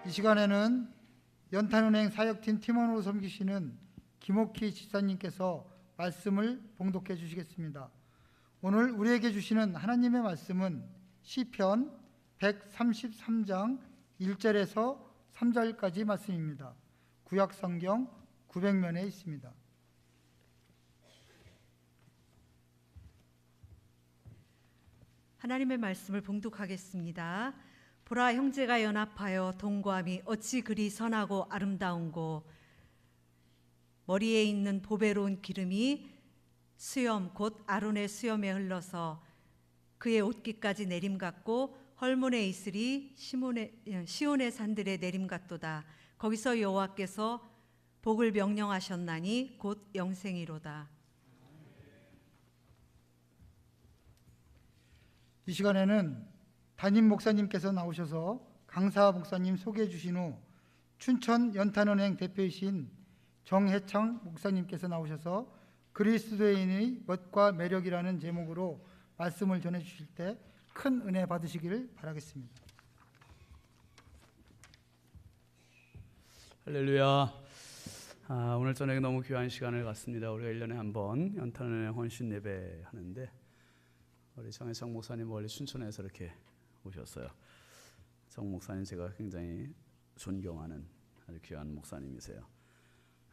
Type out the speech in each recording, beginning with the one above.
이 시간에는 연탄은행 사역팀 팀원으로 섬기시는 김옥희 집사님께서 말씀을 봉독해 주시겠습니다. 오늘 우리에게 주시는 하나님의 말씀은 시편 133장 1절에서 3절까지 말씀입니다. 구약 성경 900면에 있습니다. 하나님의 말씀을 봉독하겠습니다. 보라, 형제가 연합하여 동거함이 어찌 그리 선하고 아름다운고, 머리에 있는 보배로운 기름이 수염 곧 아론의 수염에 흘러서 그의 옷깃까지 내림 같고, 헐몬에 있으리 시온의 산들의 내림 같도다. 거기서 여호와께서 복을 명령하셨나니 곧 영생이로다. 이 시간에는 담임 목사님께서 나오셔서 강사 목사님 소개해 주신 후 춘천 연탄은행 대표이신 정해창 목사님께서 나오셔서 그리스도인의 멋과 매력이라는 제목으로 말씀을 전해 주실 때 큰 은혜 받으시기를 바라겠습니다. 할렐루야. 오늘 저녁에 너무 귀한 시간을 갖습니다. 우리가 1년에 한 번 연탄은행 헌신 예배 하는데, 우리 정혜성 목사님 멀리 춘천에서 이렇게 오셨어요. 정 목사님 제가 굉장히 존경하는 아주 귀한 목사님이세요.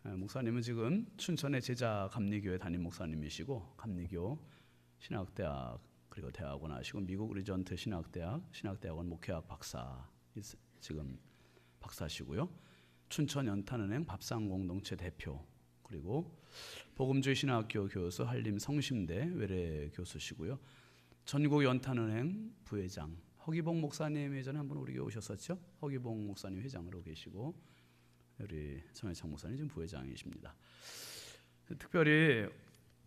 목사님은 지금 춘천의 제자 감리교회 담임 목사님이시고, 감리교 신학대학 그리고 대학원 하시고, 미국 리전트 신학대학원 목회학 박사, 지금 박사시고요. 춘천 연탄은행 밥상공동체 대표, 그리고 복음주의 신학교 교수, 한림 성심대 외래 교수시고요. 전국 연탄은행 부회장, 허기봉 목사님 예전에 한번 우리 교회 오셨었죠? 허기봉 목사님 회장으로 계시고, 우리 정혜창 목사님 지금 부회장이십니다. 특별히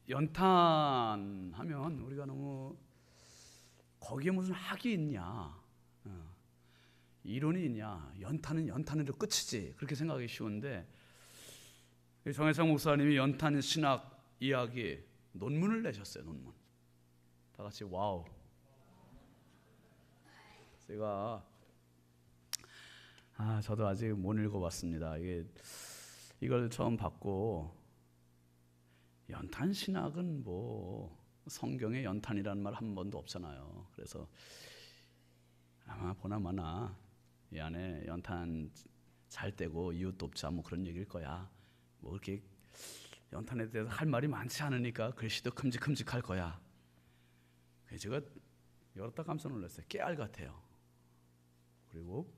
연탄 하면 우리가 너무 거기에 무슨 학이 있냐, 이론이 있냐, 연탄은 연탄으로 끝이지, 그렇게 생각하기 쉬운데, 정혜창 목사님이 연탄 신학 이야기 논문을 내셨어요. 논문. 다 같이 와우. 제가 저도 아직 못 읽어봤습니다. 이걸 처음 받고, 연탄 신학은 뭐 성경에 연탄이라는 말 한 번도 없잖아요. 그래서 아마 보나마나 이 안에 연탄 잘 떼고 이웃 돕자 뭐 그런 얘기일 거야. 뭐 이렇게 연탄에 대해서 할 말이 많지 않으니까 글씨도 큼직큼직할 거야. 제가 열었다 깜짝 놀랐어요. 깨알 같아요. 그리고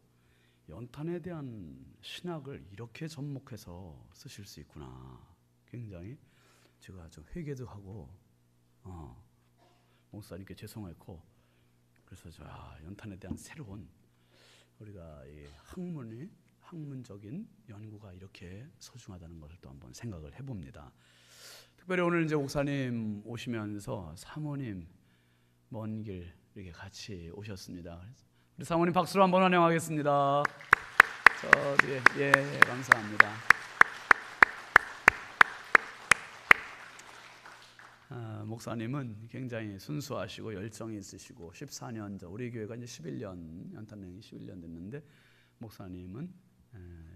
연탄에 대한 신학을 이렇게 접목해서 쓰실 수 있구나. 굉장히 제가 좀 회개도 하고, 목사님께 죄송했고, 그래서 연탄에 대한 새로운 우리가 이 학문적인 연구가 이렇게 소중하다는 것을 또 한번 생각을 해봅니다. 특별히 오늘 이제 목사님 오시면서 사모님 먼 길 이렇게 같이 오셨습니다. 우리 사모님 박수로 한번 환영하겠습니다. 저 뒤에, 예, 감사합니다. 목사님은 굉장히 순수하시고 열정이 있으시고 14년 전, 우리 교회가 이제 11년, 연탄은행이 11년 됐는데 목사님은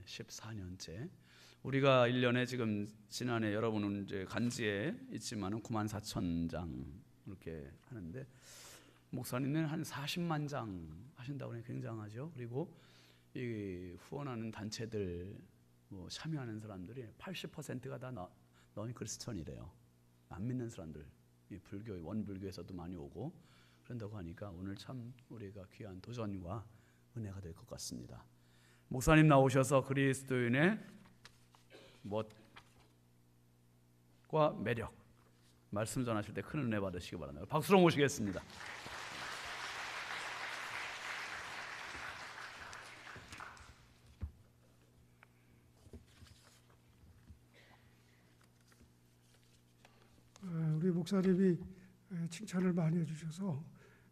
14년째. 우리가 1년에 지금 지난해 여러분은 이제 간지에 있지만은 94,000장 이렇게 하는데, 목사님은 한 40만 장 하신다고 하니 굉장하죠. 그리고 이 후원하는 단체들, 뭐 참여하는 사람들이 80%가 다 너희 크리스천이래요. 안 믿는 사람들, 이 불교, 원불교에서도 많이 오고 그런다고 하니까 오늘 참 우리가 귀한 도전과 은혜가 될 것 같습니다. 목사님 나오셔서 그리스도인의 멋과 매력 말씀 전하실 때 큰 은혜 받으시기 바랍니다. 박수로 모시겠습니다. 우리 목사님이 칭찬을 많이 해주셔서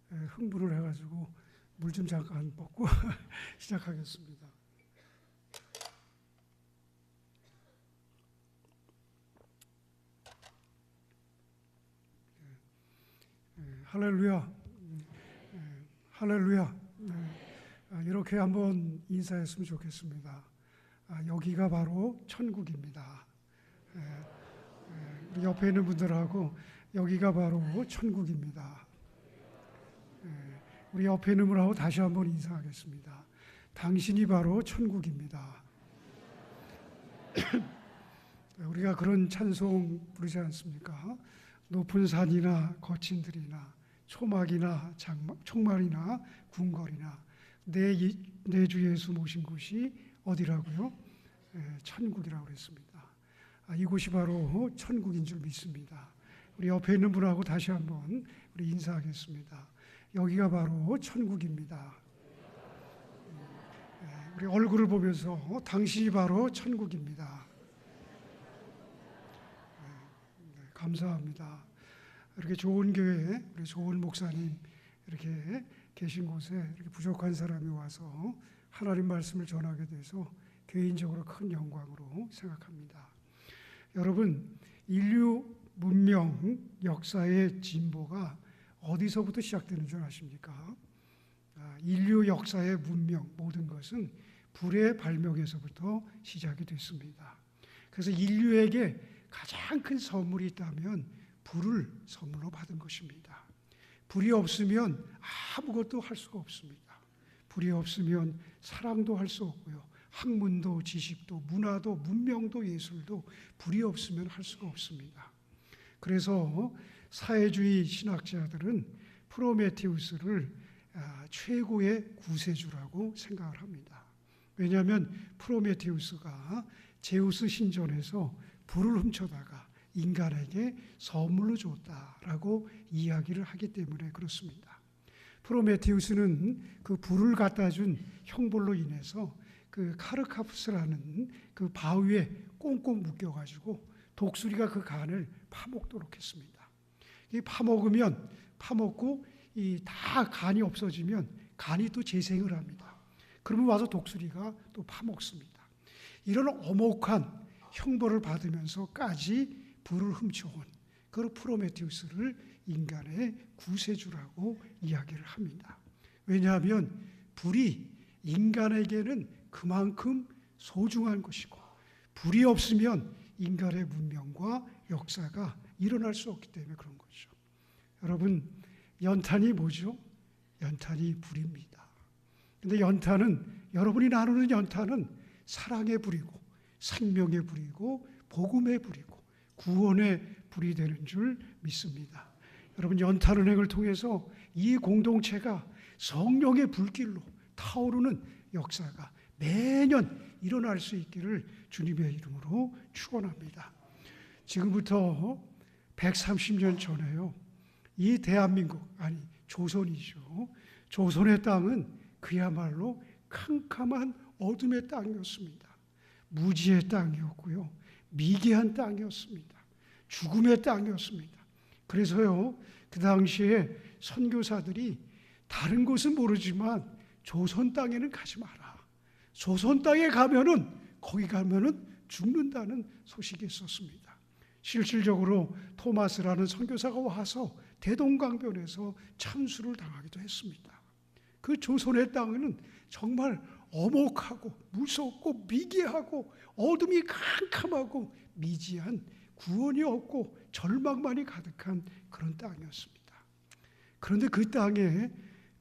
흥분을 해가지고 물 좀 잠깐 먹고 시작하겠습니다. 할렐루야, 할렐루야. 이렇게 한번 인사했으면 좋겠습니다. 여기가 바로 천국입니다. 우리 옆에 있는 분들하고 여기가 바로 천국입니다. 우리 옆에 있는 분하고 다시 한번 인사하겠습니다. 당신이 바로 천국입니다. 우리가 그런 찬송 부르지 않습니까? 높은 산이나 거친 들이나 초막이나 총말이나 궁궐이나 내 주 예수 모신 곳이 어디라고요? 천국이라고 그랬습니다. 이곳이 바로 천국인 줄 믿습니다. 우리 옆에 있는 분하고 다시 한번 우리 인사하겠습니다. 여기가 바로 천국입니다. 우리 얼굴을 보면서 당신이 바로 천국입니다. 감사합니다. 이렇게 좋은 교회, 우리 좋은 목사님 이렇게 계신 곳에 이렇게 부족한 사람이 와서 하나님 말씀을 전하게 돼서 개인적으로 큰 영광으로 생각합니다. 여러분, 인류 문명 역사의 진보가 어디서부터 시작되는 줄 아십니까? 인류 역사의 문명 모든 것은 불의 발명에서부터 시작이 됐습니다. 그래서 인류에게 가장 큰 선물이 있다면 불을 선물로 받은 것입니다. 불이 없으면 아무것도 할 수가 없습니다. 불이 없으면 사랑도 할 수 없고요. 학문도 지식도 문화도 문명도 예술도 불이 없으면 할 수가 없습니다. 그래서 사회주의 신학자들은 프로메테우스를 최고의 구세주라고 생각을 합니다. 왜냐하면 프로메테우스가 제우스 신전에서 불을 훔쳐다가 인간에게 선물로 줬다라고 이야기를 하기 때문에 그렇습니다. 프로메테우스는 그 불을 갖다 준 형벌로 인해서 그 카르카푸스라는 그 바위에 꽁꽁 묶여가지고 독수리가 그 간을 파먹도록 했습니다. 이 파먹고 이 다 간이 없어지면 간이 또 재생을 합니다. 그러면 와서 독수리가 또 파먹습니다. 이런 엄혹한 형벌을 받으면서까지 불을 훔쳐온 그 프로메테우스를 인간의 구세주라고 이야기를 합니다. 왜냐하면 불이 인간에게는 그만큼 소중한 것이고 불이 없으면 인간의 문명과 역사가 일어날 수 없기 때문에 그런 거죠. 여러분, 연탄이 뭐죠? 연탄이 불입니다. 근데 여러분이 나누는 연탄은 사랑의 불이고 생명의 불이고 복음의 불이고 구원의 불이 되는 줄 믿습니다. 여러분, 연탄은행을 통해서 이 공동체가 성령의 불길로 타오르는 역사가 매년 일어날 수 있기를 주님의 이름으로 축원합니다. 지금부터 130년 전에요. 이 대한민국, 아니 조선이죠. 조선의 땅은 그야말로 캄캄한 어둠의 땅이었습니다. 무지의 땅이었고요. 미개한 땅이었습니다. 죽음의 땅이었습니다. 그래서요, 그 당시에 선교사들이 다른 곳은 모르지만 조선 땅에는 가지 마라. 조선 땅에 가면은 거기 가면은 죽는다는 소식이 있었습니다. 실질적으로 토마스라는 선교사가 와서 대동강변에서 참수를 당하기도 했습니다. 그 조선의 땅에는 정말 엄혹하고 무섭고 미개하고 어둠이 캄캄하고 미지한 구원이 없고 절망만이 가득한 그런 땅이었습니다. 그런데 그 땅에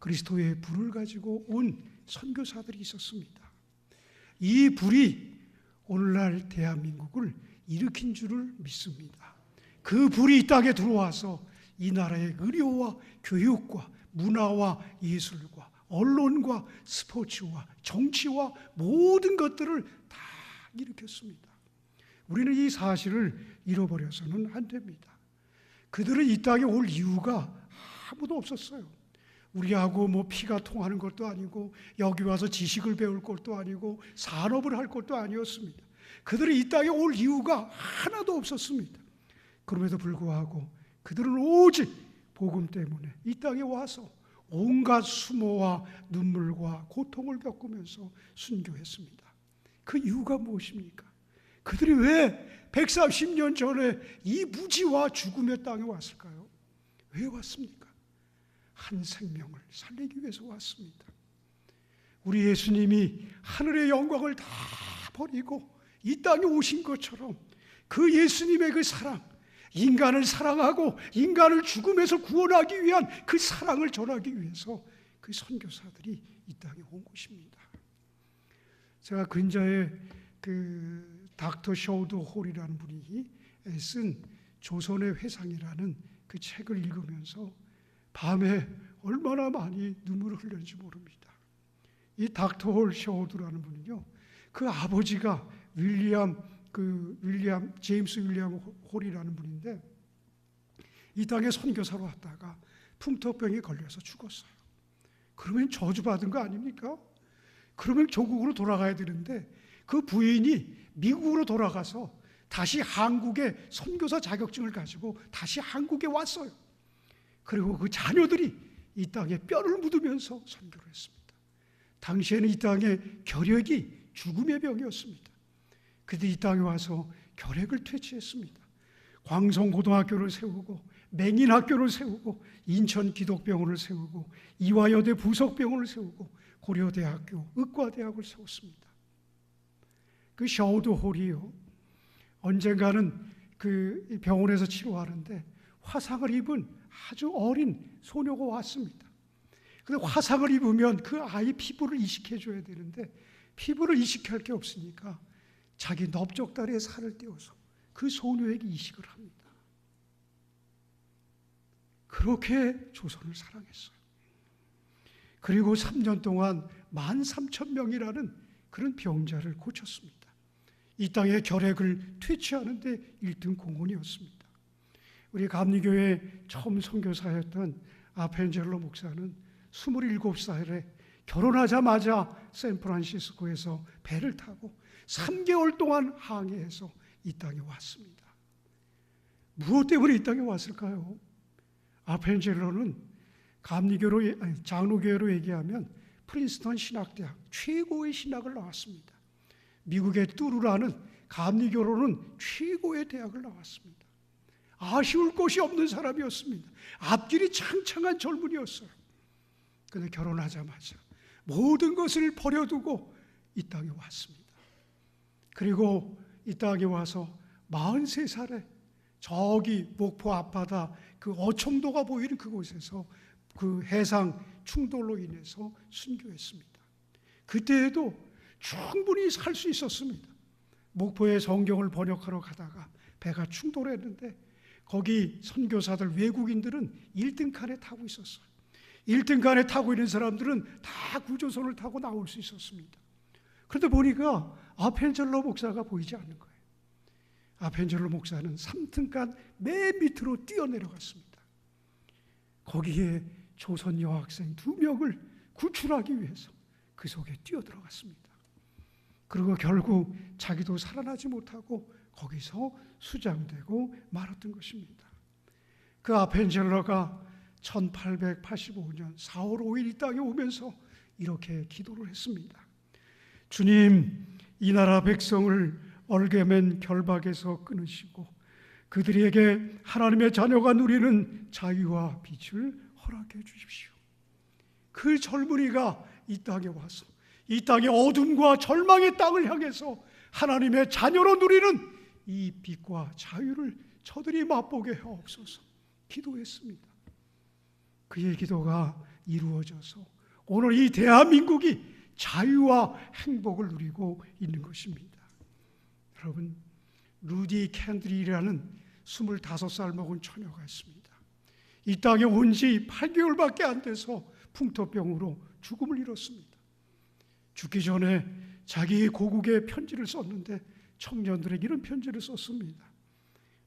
그리스도의 불을 가지고 온 선교사들이 있었습니다. 이 불이 오늘날 대한민국을 일으킨 줄을 믿습니다. 그 불이 이 땅에 들어와서 이 나라의 의료와 교육과 문화와 예술과 언론과 스포츠와 정치와 모든 것들을 다 일으켰습니다. 우리는 이 사실을 잃어버려서는 안 됩니다. 그들은 이 땅에 올 이유가 아무도 없었어요. 우리하고 뭐 피가 통하는 것도 아니고 여기 와서 지식을 배울 것도 아니고 산업을 할 것도 아니었습니다. 그들이 이 땅에 올 이유가 하나도 없었습니다. 그럼에도 불구하고 그들은 오직 복음 때문에 이 땅에 와서 온갖 수모와 눈물과 고통을 겪으면서 순교했습니다. 그 이유가 무엇입니까? 그들이 왜 130년 전에 이 무지와 죽음의 땅에 왔을까요? 왜 왔습니까? 한 생명을 살리기 위해서 왔습니다. 우리 예수님이 하늘의 영광을 다 버리고 이 땅에 오신 것처럼 그 예수님의 그 사랑, 인간을 사랑하고 인간을 죽음에서 구원하기 위한 그 사랑을 전하기 위해서 그 선교사들이 이 땅에 온 것입니다. 제가 근자에 그 닥터 셔우드 홀이라는 분이 쓴 조선의 회상이라는 그 책을 읽으면서 밤에 얼마나 많이 눈물을 흘렸는지 모릅니다. 이 닥터 홀 셔우드라는 분은요, 그 아버지가 제임스 윌리엄 홀이라는 분인데 이 땅에 선교사로 왔다가 풍토병에 걸려서 죽었어요. 그러면 저주받은 거 아닙니까? 그러면 조국으로 돌아가야 되는데 그 부인이 미국으로 돌아가서 다시 한국의 선교사 자격증을 가지고 다시 한국에 왔어요. 그리고 그 자녀들이 이 땅에 뼈를 묻으면서 선교를 했습니다. 당시에는 이 땅의 결핵이 죽음의 병이었습니다. 그들이 이 땅에 와서 결핵을 퇴치했습니다. 광성고등학교를 세우고 맹인학교를 세우고 인천 기독병원을 세우고 이화여대 부석병원을 세우고 고려대학교 의과대학을 세웠습니다. 그 셔우드 홀이요, 언젠가는 그 병원에서 치료하는데 화상을 입은 아주 어린 소녀가 왔습니다. 근데 화상을 입으면 그 아이 피부를 이식해 줘야 되는데 피부를 이식할 게 없으니까 자기 넓적다리에 살을 띄워서 그 소녀에게 이식을 합니다. 그렇게 조선을 사랑했어요. 그리고 3년 동안 13,000명이라는 그런 병자를 고쳤습니다. 이 땅의 결핵을 퇴치하는 데 1등 공헌이었습니다. 우리 감리교회 처음 선교사였던 아펜젤로 목사는 27살에 결혼하자마자 샌프란시스코에서 배를 타고 3개월 동안 항해해서 이 땅에 왔습니다. 무엇 때문에 이 땅에 왔을까요? 아펜젤로는 장로교회로 얘기하면 프린스턴 신학대학 최고의 신학을 나왔습니다. 미국의 뚜루라는 감리교로는 최고의 대학을 나왔습니다. 아쉬울 것이 없는 사람이었습니다. 앞길이 창창한 젊은이였어요. 그런데 결혼하자마자 모든 것을 버려두고 이 땅에 왔습니다. 그리고 이 땅에 와서 43살에 저기 목포 앞바다 그 어촌도가 보이는 그곳에서 그 해상 충돌로 인해서 순교했습니다. 그때에도 충분히 살 수 있었습니다. 목포에 성경을 번역하러 가다가 배가 충돌했는데 거기 선교사들 외국인들은 1등 칸에 타고 있었어요. 1등 칸에 타고 있는 사람들은 다 구조선을 타고 나올 수 있었습니다. 그런데 보니까 아펜젤로 목사가 보이지 않는 거예요. 아펜젤로 목사는 3등 칸 맨 밑으로 뛰어내려갔습니다. 거기에 조선 여학생 2명을 구출하기 위해서 그 속에 뛰어들어갔습니다. 그리고 결국 자기도 살아나지 못하고 거기서 수장되고 말았던 것입니다. 그 아펜젤러가 1885년 4월 5일 이 땅에 오면서 이렇게 기도를 했습니다. 주님, 이 나라 백성을 얼개맨 결박에서 끊으시고 그들에게 하나님의 자녀가 누리는 자유와 빛을 허락해 주십시오. 그 젊은이가 이 땅에 와서 이 땅의 어둠과 절망의 땅을 향해서 하나님의 자녀로 누리는 이 빛과 자유를 저들이 맛보게 하옵소서 기도했습니다. 그의 기도가 이루어져서 오늘 이 대한민국이 자유와 행복을 누리고 있는 것입니다. 여러분, 루디 캔들이라는 25살 먹은 처녀가 있습니다. 이 땅에 온 지 8개월밖에 안 돼서 풍토병으로 죽음을 잃었습니다. 죽기 전에 자기 고국에 편지를 썼는데 청년들에게 이런 편지를 썼습니다.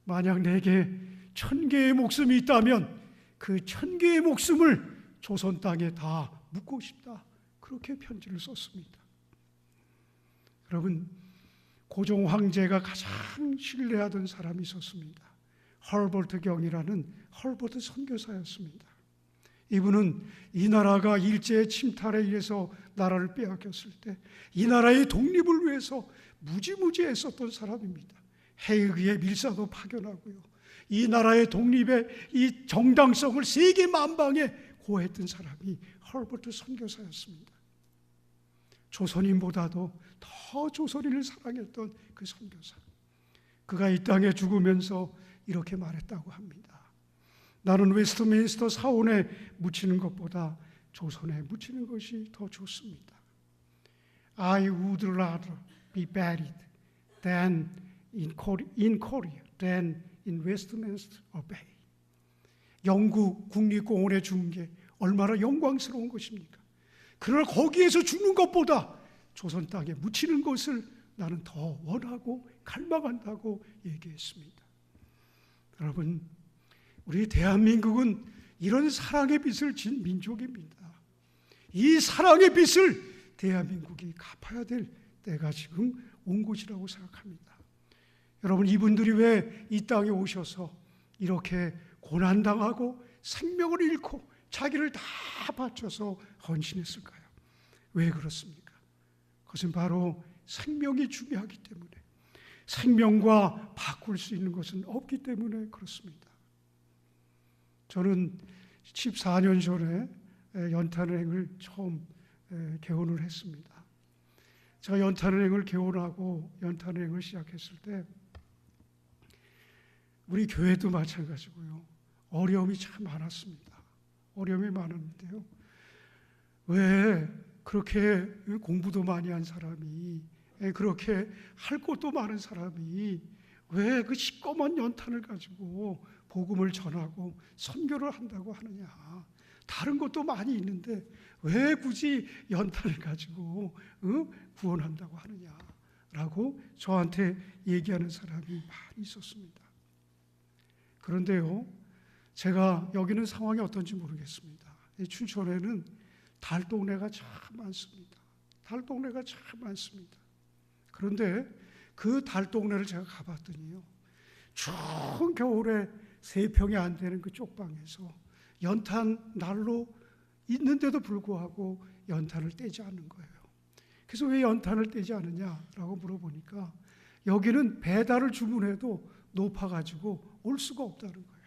만약 내게 1000개의 목숨이 있다면 그 1000개의 목숨을 조선 땅에 다 묻고 싶다. 그렇게 편지를 썼습니다. 여러분, 고종 황제가 가장 신뢰하던 사람이 있었습니다. 헐버트 경이라는 헐버트 선교사였습니다. 이분은 이 나라가 일제의 침탈에 의해서 나라를 빼앗겼을 때 이 나라의 독립을 위해서 무지무지 애썼던 사람입니다. 해외의 밀사도 파견하고요. 이 나라의 독립의 이 정당성을 세계 만방에 고했던 사람이 헐버트 선교사였습니다. 조선인보다도 더 조선인을 사랑했던 그 선교사. 그가 이 땅에 죽으면서 이렇게 말했다고 합니다. 나는 웨스트민스터 사원에 묻히는 것보다 조선에 묻히는 것이 더 좋습니다. I would rather be buried than in Korea than in Westminster Abbey. 영국 국립공원에 죽은 게 얼마나 영광스러운 것입니까? 그러나 거기에서 죽는 것보다 조선 땅에 묻히는 것을 나는 더 원하고 갈망한다고 얘기했습니다. 여러분, 우리 대한민국은 이런 사랑의 빚을 진 민족입니다. 이 사랑의 빚을 대한민국이 갚아야 될 때가 지금 온 것이라고 생각합니다. 여러분, 이분들이 왜 이 땅에 오셔서 이렇게 고난당하고 생명을 잃고 자기를 다 바쳐서 헌신했을까요? 왜 그렇습니까? 그것은 바로 생명이 중요하기 때문에, 생명과 바꿀 수 있는 것은 없기 때문에 그렇습니다. 저는 14년 전에 연탄은행을 처음 개원을 했습니다. 제가 연탄은행을 개원하고 연탄은행을 시작했을 때 우리 교회도 마찬가지고요. 어려움이 참 많았습니다. 어려움이 많았는데요. 왜 그렇게 공부도 많이 한 사람이, 그렇게 할 것도 많은 사람이 왜 그 시꺼먼 연탄을 가지고 복음을 전하고 선교를 한다고 하느냐. 다른 것도 많이 있는데 왜 굳이 연탄을 가지고 구원한다고 하느냐라고 저한테 얘기하는 사람이 많이 있었습니다. 그런데요, 제가 여기는 상황이 어떤지 모르겠습니다. 이 춘천에는 달동네가 참 많습니다. 달동네가 참 많습니다. 그런데 그 달동네를 제가 가봤더니요, 추운 겨울에 3평이 안 되는 그 쪽방에서 연탄 난로 있는데도 불구하고 연탄을 떼지 않는 거예요. 그래서 왜 연탄을 떼지 않느냐라고 물어보니까 여기는 배달을 주문해도 높아가지고 올 수가 없다는 거예요.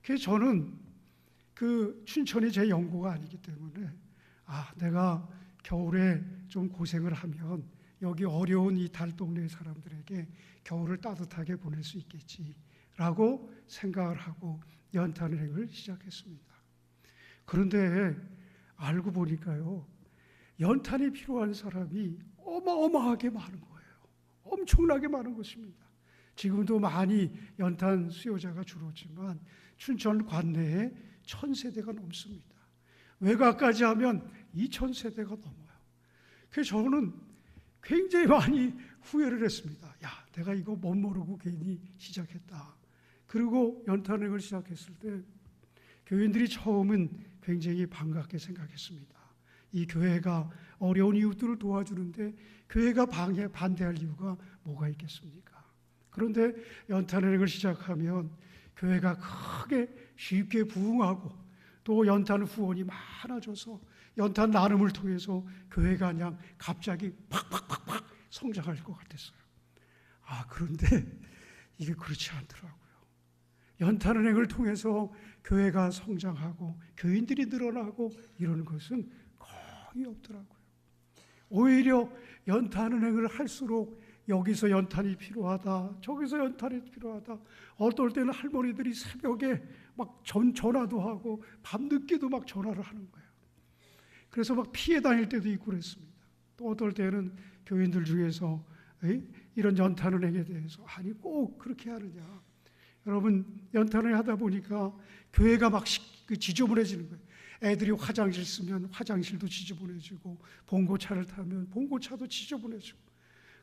그래서 저는 그 춘천이 제 연고가 아니기 때문에 내가 겨울에 좀 고생을 하면 여기 어려운 이 달동네 사람들에게 겨울을 따뜻하게 보낼 수 있겠지라고 생각을 하고 연탄은행을 시작했습니다. 그런데 알고 보니까요, 연탄이 필요한 사람이 어마어마하게 많은 거예요. 엄청나게 많은 것입니다. 지금도 많이 연탄 수요자가 줄었지만 춘천 관내에 1000세대가 넘습니다. 외곽까지 하면 2000세대가 넘어요. 그래서 저는 굉장히 많이 후회를 했습니다. 내가 이거 못 모르고 괜히 시작했다. 그리고 연탄은행을 시작했을 때 교인들이 처음은 굉장히 반갑게 생각했습니다. 이 교회가 어려운 이웃들을 도와주는데 교회가 반대할 이유가 뭐가 있겠습니까? 그런데 연탄은행을 시작하면 교회가 크게 쉽게 부흥하고 또 연탄 후원이 많아져서 연탄 나눔을 통해서 교회가 그냥 갑자기 팍팍팍팍 성장할 것 같았어요. 그런데 이게 그렇지 않더라고요. 연탄은행을 통해서 교회가 성장하고 교인들이 늘어나고 이러는 것은 거의 없더라고요. 오히려 연탄은행을 할수록 여기서 연탄이 필요하다, 저기서 연탄이 필요하다. 어떨 때는 할머니들이 새벽에 막 전화도 하고 밤늦게도 막 전화를 하는 거예요. 그래서 막 피해 다닐 때도 있고 그랬습니다. 또 어떨 때는 교인들 중에서 이런 연탄은행에 대해서 꼭 그렇게 하느냐. 여러분, 연탄을 하다 보니까 교회가 막 지저분해지는 거예요. 애들이 화장실 쓰면 화장실도 지저분해지고 봉고차를 타면 봉고차도 지저분해지고.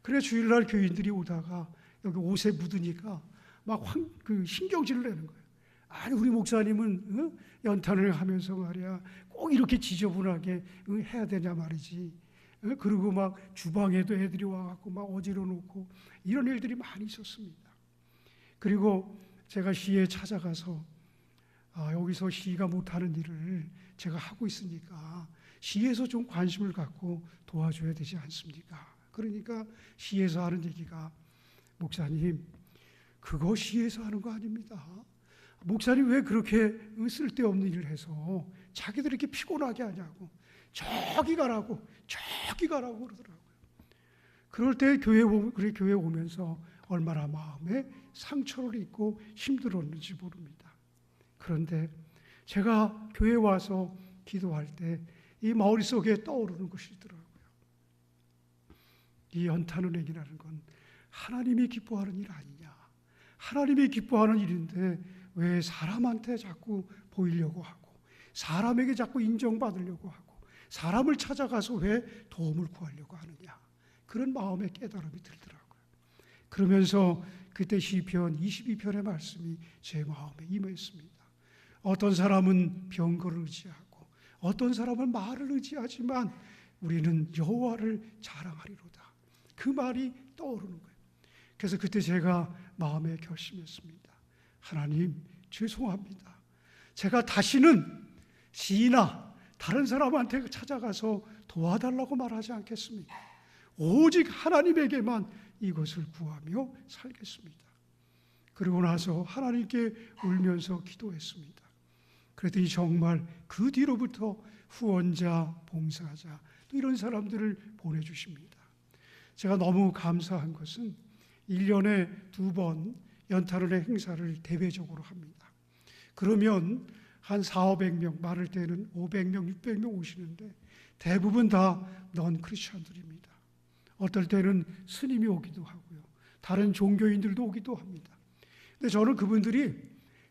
그래 주일날 교인들이 오다가 여기 옷에 묻으니까 막 신경질을 내는 거예요. 우리 목사님은 연탄을 하면서 말이야 꼭 이렇게 지저분하게 해야 되냐 말이지. 그리고 막 주방에도 애들이 와갖고 막 어지러 놓고 이런 일들이 많이 있었습니다. 그리고 제가 시에 찾아가서 여기서 시가 못하는 일을 제가 하고 있으니까 시에서 좀 관심을 갖고 도와줘야 되지 않습니까? 그러니까 시에서 하는 얘기가, 목사님 그거 시에서 하는 거 아닙니다. 목사님 왜 그렇게 쓸데없는 일을 해서 자기들 이렇게 피곤하게 하냐고. 저기 가라고 그러더라고요. 그럴 때 교회 오면서 얼마나 마음에 상처를 입고 힘들었는지 모릅니다. 그런데 제가 교회 와서 기도할 때 이 머릿속에 떠오르는 것이 있더라고요. 이 연탄은행이라는 건 하나님이 기뻐하는 일 아니냐. 하나님이 기뻐하는 일인데 왜 사람한테 자꾸 보이려고 하고, 사람에게 자꾸 인정받으려고 하고, 사람을 찾아가서 왜 도움을 구하려고 하느냐. 그런 마음의 깨달음이 들더라고요. 그러면서 그때 시편 22편의 말씀이 제 마음에 임했습니다. 어떤 사람은 병거를 의지하고 어떤 사람은 말을 의지하지만 우리는 여호와를 자랑하리로다. 그 말이 떠오르는 거예요. 그래서 그때 제가 마음에 결심했습니다. 하나님, 죄송합니다. 제가 다시는 시나 다른 사람한테 찾아가서 도와달라고 말하지 않겠습니다. 오직 하나님에게만 이것을 구하며 살겠습니다. 그러고 나서 하나님께 울면서 기도했습니다. 그랬더니 정말 그 뒤로부터 후원자, 봉사자 또 이런 사람들을 보내주십니다. 제가 너무 감사한 것은 1년에 2번 연탄은행 행사를 대외적으로 합니다. 그러면 한 400~500명, 많을 때는 500명, 600명 오시는데 대부분 다 넌 크리스천들입니다. 어떨 때는 스님이 오기도 하고요. 다른 종교인들도 오기도 합니다. 근데 저는 그분들이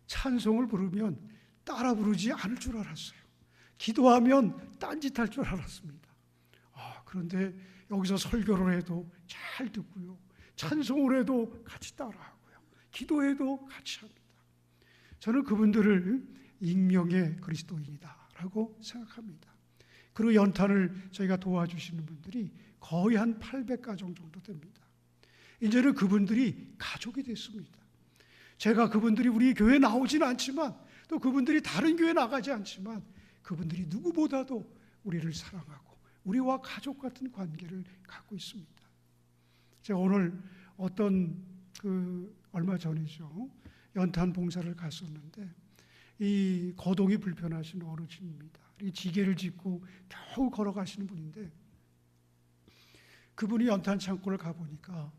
찬송을 부르면 따라 부르지 않을 줄 알았어요. 기도하면 딴짓할 줄 알았습니다. 그런데 여기서 설교를 해도 잘 듣고요. 찬송을 해도 같이 따라하고요. 기도해도 같이 합니다. 저는 그분들을 익명의 그리스도인이다라고 생각합니다. 그리고 연탄을 저희가 도와주시는 분들이 거의 한 800가정 정도 됩니다. 이제는 그분들이 가족이 됐습니다. 제가 그분들이 우리 교회에 나오진 않지만 또 그분들이 다른 교회에 나가지 않지만 그분들이 누구보다도 우리를 사랑하고 우리와 가족 같은 관계를 갖고 있습니다. 제가 오늘 얼마 전이죠. 연탄 봉사를 갔었는데 이 거동이 불편하신 어르신입니다. 이 지게를 짚고 겨우 걸어가시는 분인데 그분이 연탄 창고를 가보니까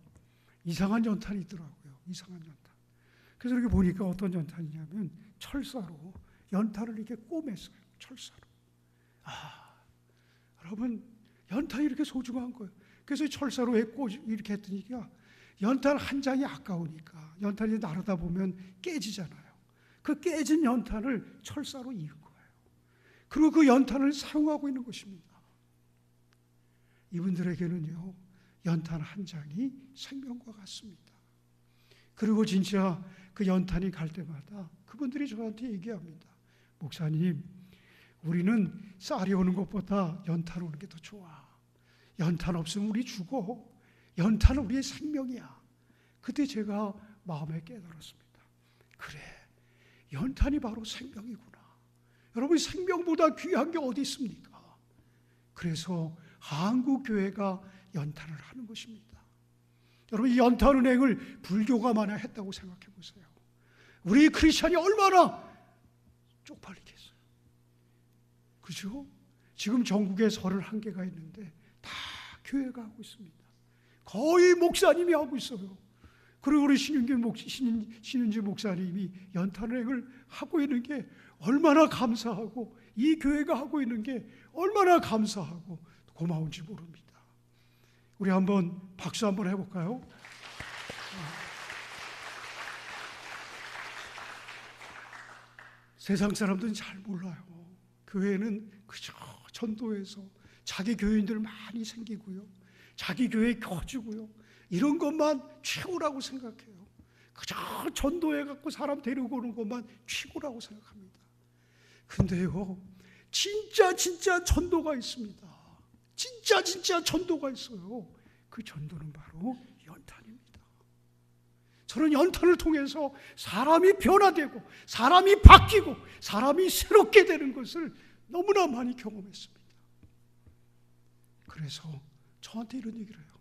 이상한 연탄이 있더라고요. 이상한 연탄. 그래서 이렇게 보니까 어떤 연탄이냐면 철사로 연탄을 이렇게 꼬맸어요. 철사로. 여러분, 연탄이 이렇게 소중한 거예요. 그래서 철사로 왜 이렇게 했더니까 연탄 한 장이 아까우니까 연탄이 나르다 보면 깨지잖아요. 그 깨진 연탄을 철사로 이은 거예요. 그리고 그 연탄을 사용하고 있는 것입니다. 이분들에게는요, 연탄 한 장이 생명과 같습니다. 그리고 진짜 그 연탄이 갈 때마다 그분들이 저한테 얘기합니다. 목사님, 우리는 쌀이 오는 것보다 연탄 오는 게 더 좋아. 연탄 없으면 우리 죽어. 연탄은 우리의 생명이야. 그때 제가 마음에 깨달았습니다. 그래, 연탄이 바로 생명이구나. 여러분, 생명보다 귀한 게 어디 있습니까? 그래서 한국교회가 연탄을 하는 것입니다. 여러분, 이 연탄은행을 불교가 만약 했다고 생각해 보세요. 우리 크리스천이 얼마나 쪽팔리겠어요. 그렇죠? 지금 전국에 31개가 있는데 다 교회가 하고 있습니다. 거의 목사님이 하고 있어요. 그리고 우리 신윤주 목사님이 연탄은행을 하고 있는 게 얼마나 감사하고 이 교회가 하고 있는 게 얼마나 감사하고 고마운지 모릅니다. 우리 한번 박수 한번 해볼까요? 세상 사람들은 잘 몰라요. 교회는 그저 전도해서 자기 교인들 많이 생기고요, 자기 교회 커지고요, 이런 것만 최고라고 생각해요. 그저 전도해갖고 사람 데리고 오는 것만 최고라고 생각합니다. 근데요, 진짜 전도가 있습니다. 진짜 전도가 있어요. 그 전도는 바로 연탄입니다. 저는 연탄을 통해서 사람이 변화되고 사람이 바뀌고 사람이 새롭게 되는 것을 너무나 많이 경험했습니다. 그래서 저한테 이런 얘기를 해요.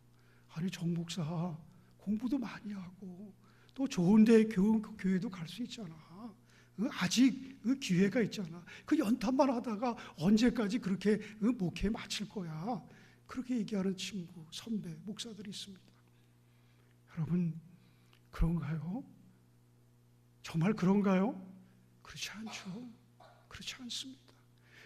아니, 정 목사 공부도 많이 하고 또 좋은 데 교회도 갈 수 있잖아. 아직 기회가 있잖아. 그 연탄만 하다가 언제까지 그렇게 목회에 마칠 거야. 그렇게 얘기하는 친구, 선배, 목사들이 있습니다. 여러분, 그런가요? 정말 그런가요? 그렇지 않죠. 그렇지 않습니다.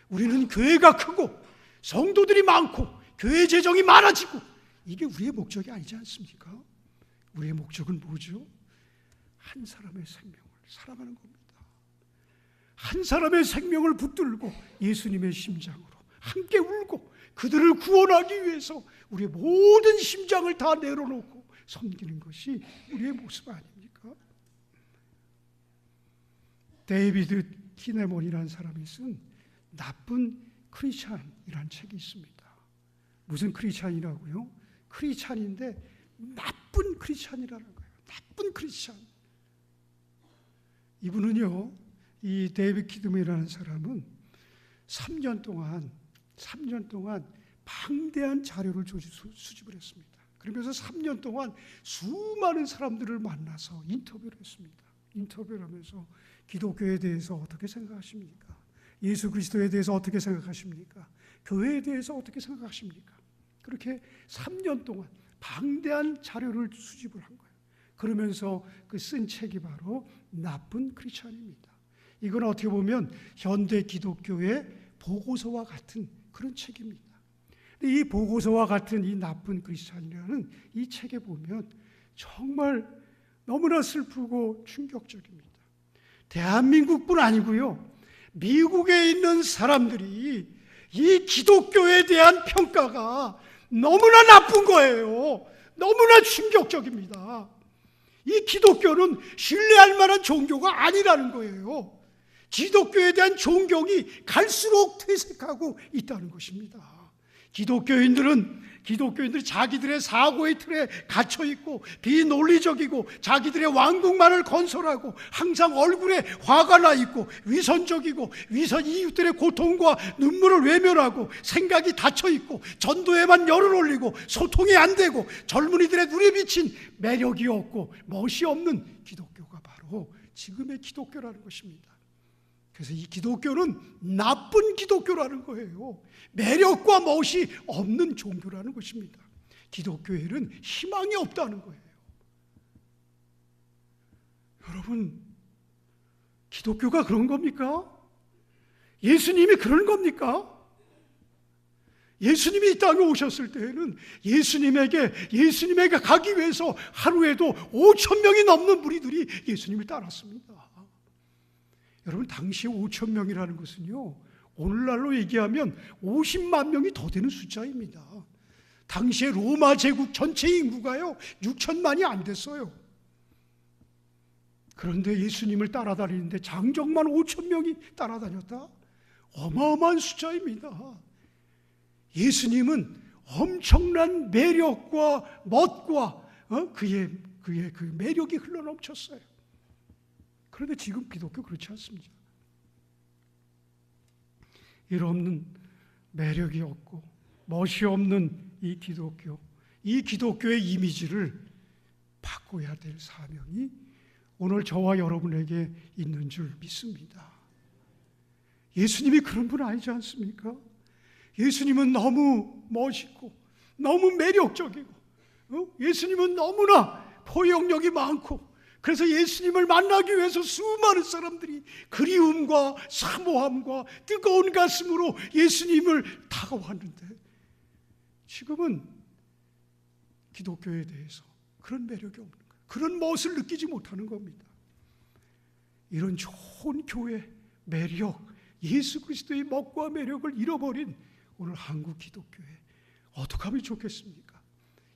우리는 교회가 크고 성도들이 많고 교회 재정이 많아지고 이게 우리의 목적이 아니지 않습니까? 우리의 목적은 뭐죠? 한 사람의 생명을 사랑하는 겁니다. 한 사람의 생명을 붙들고 예수님의 심장으로 함께 울고 그들을 구원하기 위해서 우리의 모든 심장을 다 내려놓고 섬기는 것이 우리의 모습 아닙니까? 데이비드 키네몬이라는 사람이 쓴 나쁜 크리스찬이라는 책이 있습니다. 무슨 크리스찬이라고요? 크리스찬인데 나쁜 크리스찬이라는 거예요. 나쁜 크리스찬. 이분은요, 이 데이비드 키네몬이라는 사람은 3년 동안 방대한 자료를 수집을 했습니다. 그러면서 3년 동안 수많은 사람들을 만나서 인터뷰를 했습니다. 인터뷰를 하면서 기독교에 대해서 어떻게 생각하십니까? 예수 그리스도에 대해서 어떻게 생각하십니까? 교회에 대해서 어떻게 생각하십니까? 그렇게 3년 동안 방대한 자료를 수집을 한 거예요. 그러면서 그 쓴 책이 바로 나쁜 크리스찬입니다. 이건 어떻게 보면 현대 기독교의 보고서와 같은 그런 책입니다. 이 보고서와 같은 이 나쁜 크리스찬이라는 이 책에 보면 정말 너무나 슬프고 충격적입니다. 대한민국뿐 아니고요, 미국에 있는 사람들이 이 기독교에 대한 평가가 너무나 나쁜 거예요. 너무나 충격적입니다. 이 기독교는 신뢰할 만한 종교가 아니라는 거예요. 기독교에 대한 존경이 갈수록 퇴색하고 있다는 것입니다. 기독교인들이 자기들의 사고의 틀에 갇혀 있고 비논리적이고 자기들의 왕국만을 건설하고 항상 얼굴에 화가 나 있고 위선적이고 이웃들의 고통과 눈물을 외면하고 생각이 닫혀 있고 전도에만 열을 올리고 소통이 안 되고 젊은이들의 눈에 비친 매력이 없고 멋이 없는 기독교가 바로 지금의 기독교라는 것입니다. 그래서 이 기독교는 나쁜 기독교라는 거예요. 매력과 멋이 없는 종교라는 것입니다. 기독교에는 희망이 없다는 거예요. 여러분, 기독교가 그런 겁니까? 예수님이 그런 겁니까? 예수님이 이 땅에 오셨을 때에는 예수님에게 가기 위해서 하루에도 5,000명이 넘는 무리들이 예수님을 따랐습니다. 여러분, 당시에 5,000명이라는 것은요, 오늘날로 얘기하면 50만 명이 더 되는 숫자입니다. 당시에 로마 제국 전체 인구가요 6천만이 안 됐어요. 그런데 예수님을 따라다니는데 장정만 5,000명이 따라다녔다? 어마어마한 숫자입니다. 예수님은 엄청난 매력과 멋과 그의 그 매력이 흘러넘쳤어요. 그런데 지금 기독교 그렇지 않습니다. 일 없는 매력이 없고 멋이 없는 이 기독교의 이미지를 바꿔야 될 사명이 오늘 저와 여러분에게 있는 줄 믿습니다. 예수님이 그런 분 아니지 않습니까? 예수님은 너무 멋있고 너무 매력적이고 예수님은 너무나 포용력이 많고 그래서 예수님을 만나기 위해서 수많은 사람들이 그리움과 사모함과 뜨거운 가슴으로 예수님을 다가왔는데 지금은 기독교에 대해서 그런 매력이 없는 거예요. 그런 멋을 느끼지 못하는 겁니다. 이런 좋은 교회, 매력, 예수 그리스도의 멋과 매력을 잃어버린 오늘 한국 기독교회 어떻게 하면 좋겠습니까?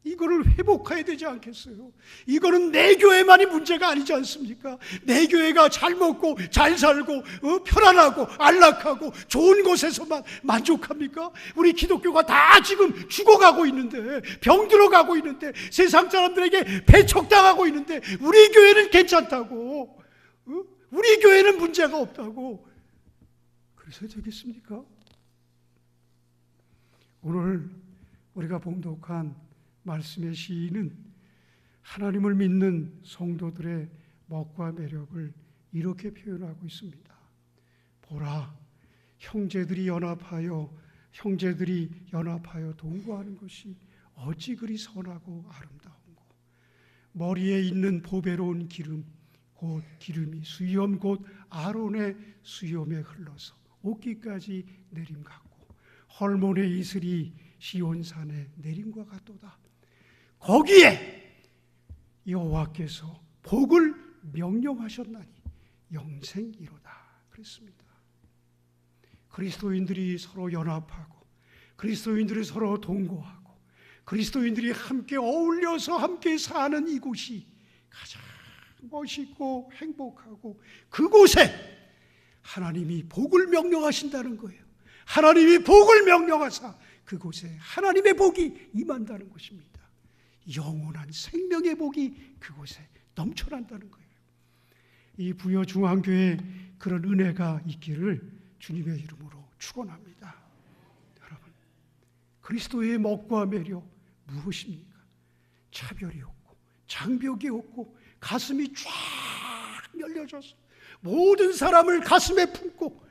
이거를 회복해야 되지 않겠어요? 이거는 내 교회만이 문제가 아니지 않습니까? 내 교회가 잘 먹고 잘 살고 편안하고 안락하고 좋은 곳에서만 만족합니까? 우리 기독교가 다 지금 죽어가고 있는데 병들어가고 있는데 세상 사람들에게 배척당하고 있는데 우리 교회는 괜찮다고 우리 교회는 문제가 없다고 그래서 되겠습니까? 오늘 우리가 봉독한 말씀의 시인은 하나님을 믿는 성도들의 멋과 매력을 이렇게 표현하고 있습니다. 보라, 형제들이 연합하여 동거하는 것이 어찌 그리 선하고 아름다운고. 머리에 있는 보배로운 기름 곧 기름이 수염 곧 아론의 수염에 흘러서 옷깃까지 내림 같고 헐몬의 이슬이 시온산에 내림과 같도다. 거기에 여호와께서 복을 명령하셨나니 영생이로다 그랬습니다. 그리스도인들이 서로 연합하고 그리스도인들이 서로 동거하고 그리스도인들이 함께 어울려서 함께 사는 이곳이 가장 멋있고 행복하고 그곳에 하나님이 복을 명령하신다는 거예요. 하나님이 복을 명령하사 그곳에 하나님의 복이 임한다는 것입니다. 영원한 생명의 복이 그곳에 넘쳐난다는 거예요. 이 부여 중앙교회에 그런 은혜가 있기를 주님의 이름으로 축원합니다. 여러분, 그리스도의 멋과 매력 무엇입니까? 차별이 없고 장벽이 없고 가슴이 쫙 열려져서 모든 사람을 가슴에 품고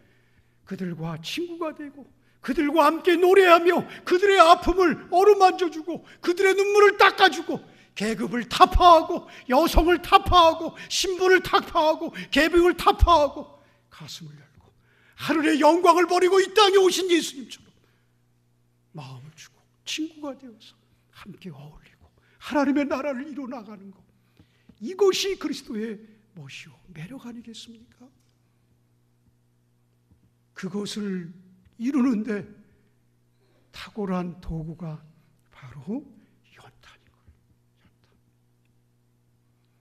그들과 친구가 되고 그들과 함께 노래하며 그들의 아픔을 어루만져주고 그들의 눈물을 닦아주고 계급을 타파하고 여성을 타파하고 신분을 타파하고 계급을 타파하고 가슴을 열고 하늘의 영광을 버리고 이 땅에 오신 예수님처럼 마음을 주고 친구가 되어서 함께 어울리고 하나님의 나라를 이루어나가는 것, 이것이 그리스도의 멋이요 매력 아니겠습니까? 그것을 이루는데 탁월한 도구가 바로 연탄인 거예요. 연탄.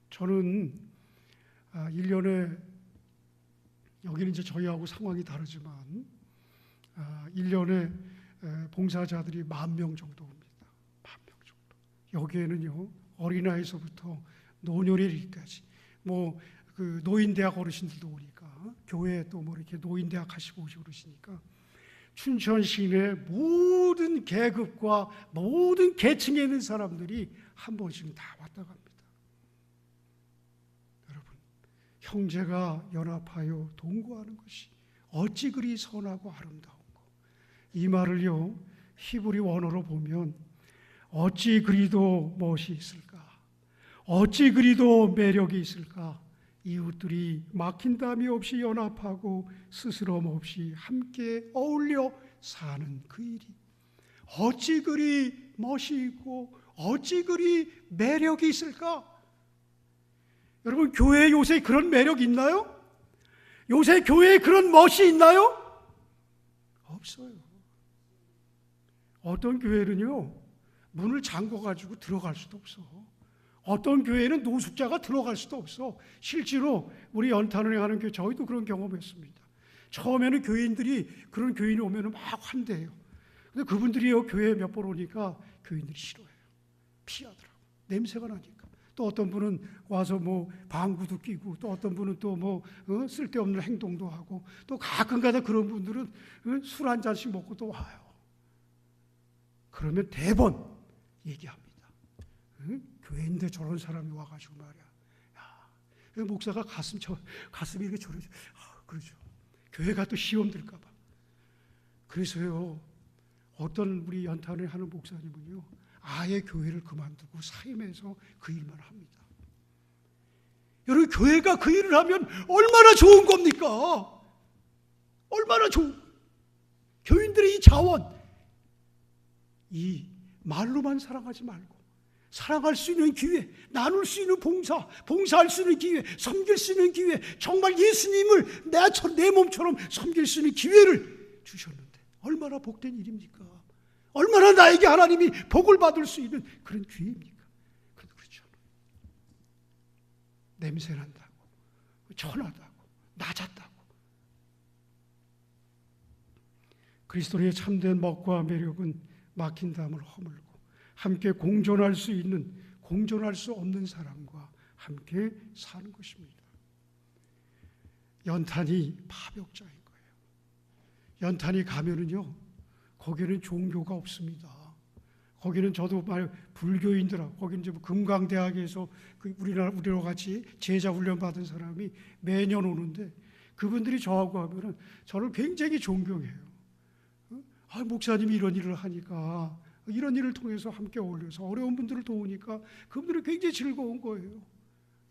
저는 1년에 여기는 이제 저희하고 상황이 다르지만 1년에 봉사자들이 10,000명 정도 옵니다. 10,000명 정도. 여기에는요 어린아이서부터 노년에 이르기까지 그 노인대학 어르신들도 오니까 교회 또 이렇게 노인대학 하시고 오시고 그러시니까 춘천 시내 모든 계급과 모든 계층에 있는 사람들이 한 번씩은 다 왔다 갑니다. 여러분, 형제가 연합하여 동거하는 것이 어찌 그리 선하고 아름다운고. 이 말을요 히브리 원어로 보면 어찌 그리도 멋이 있을까, 어찌 그리도 매력이 있을까. 이웃들이 막힌담이 없이 연합하고 스스럼 없이 함께 어울려 사는 그 일이 어찌 그리 멋이 있고 어찌 그리 매력이 있을까? 여러분, 교회에 요새 그런 매력이 있나요? 요새 교회에 그런 멋이 있나요? 없어요. 어떤 교회는요 문을 잠궈가지고 들어갈 수도 없어. 어떤 교회는 노숙자가 들어갈 수도 없어. 실제로 우리 연탄은행 하는 교회 저희도 그런 경험했습니다. 처음에는 교인들이 그런 교인이 오면 막 환대해요. 근데 그분들이요 교회에 몇 번 오니까 교인들이 싫어해요. 피하더라고. 냄새가 나니까. 또 어떤 분은 와서 방구도 끼고 또 어떤 분은 또 쓸데없는 행동도 하고 또 가끔가다 그런 분들은 술 한 잔씩 먹고 또 와요. 그러면 대번 얘기합니다. 교회인데 저런 사람이 와가지고 말이야. 야, 목사가 가슴이 이렇게 저러죠. 그러죠. 교회가 또 시험 들까봐. 그래서요, 어떤 우리 연탄을 하는 목사님은요, 아예 교회를 그만두고 사임해서 그 일만 합니다. 여러분, 교회가 그 일을 하면 얼마나 좋은 겁니까? 얼마나 좋은. 교인들의 이 자원, 이 말로만 사랑하지 말고 사랑할 수 있는 기회, 나눌 수 있는 봉사할 수 있는 기회, 섬길 수 있는 기회, 정말 예수님을 내 몸처럼 섬길 수 있는 기회를 주셨는데 얼마나 복된 일입니까? 얼마나 나에게 하나님이 복을 받을 수 있는 그런 기회입니까? 그런데 그렇죠. 냄새난다고, 천하다고, 낮았다고. 그리스도의 참된 멋과 매력은 막힌 담을 허물고 함께 공존할 수 있는, 공존할 수 없는 사람과 함께 사는 것입니다. 연탄이 파벽자인 거예요. 연탄이 가면은요, 거기는 종교가 없습니다. 거기는 저도 말 불교인들하고 거기는 이제 금강대학에서 우리로 같이 제자 훈련 받은 사람이 매년 오는데 그분들이 저하고 하면은 저를 굉장히 존경해요. 목사님이 이런 일을 하니까 이런 일을 통해서 함께 어울려서 어려운 분들을 도우니까 그분들은 굉장히 즐거운 거예요.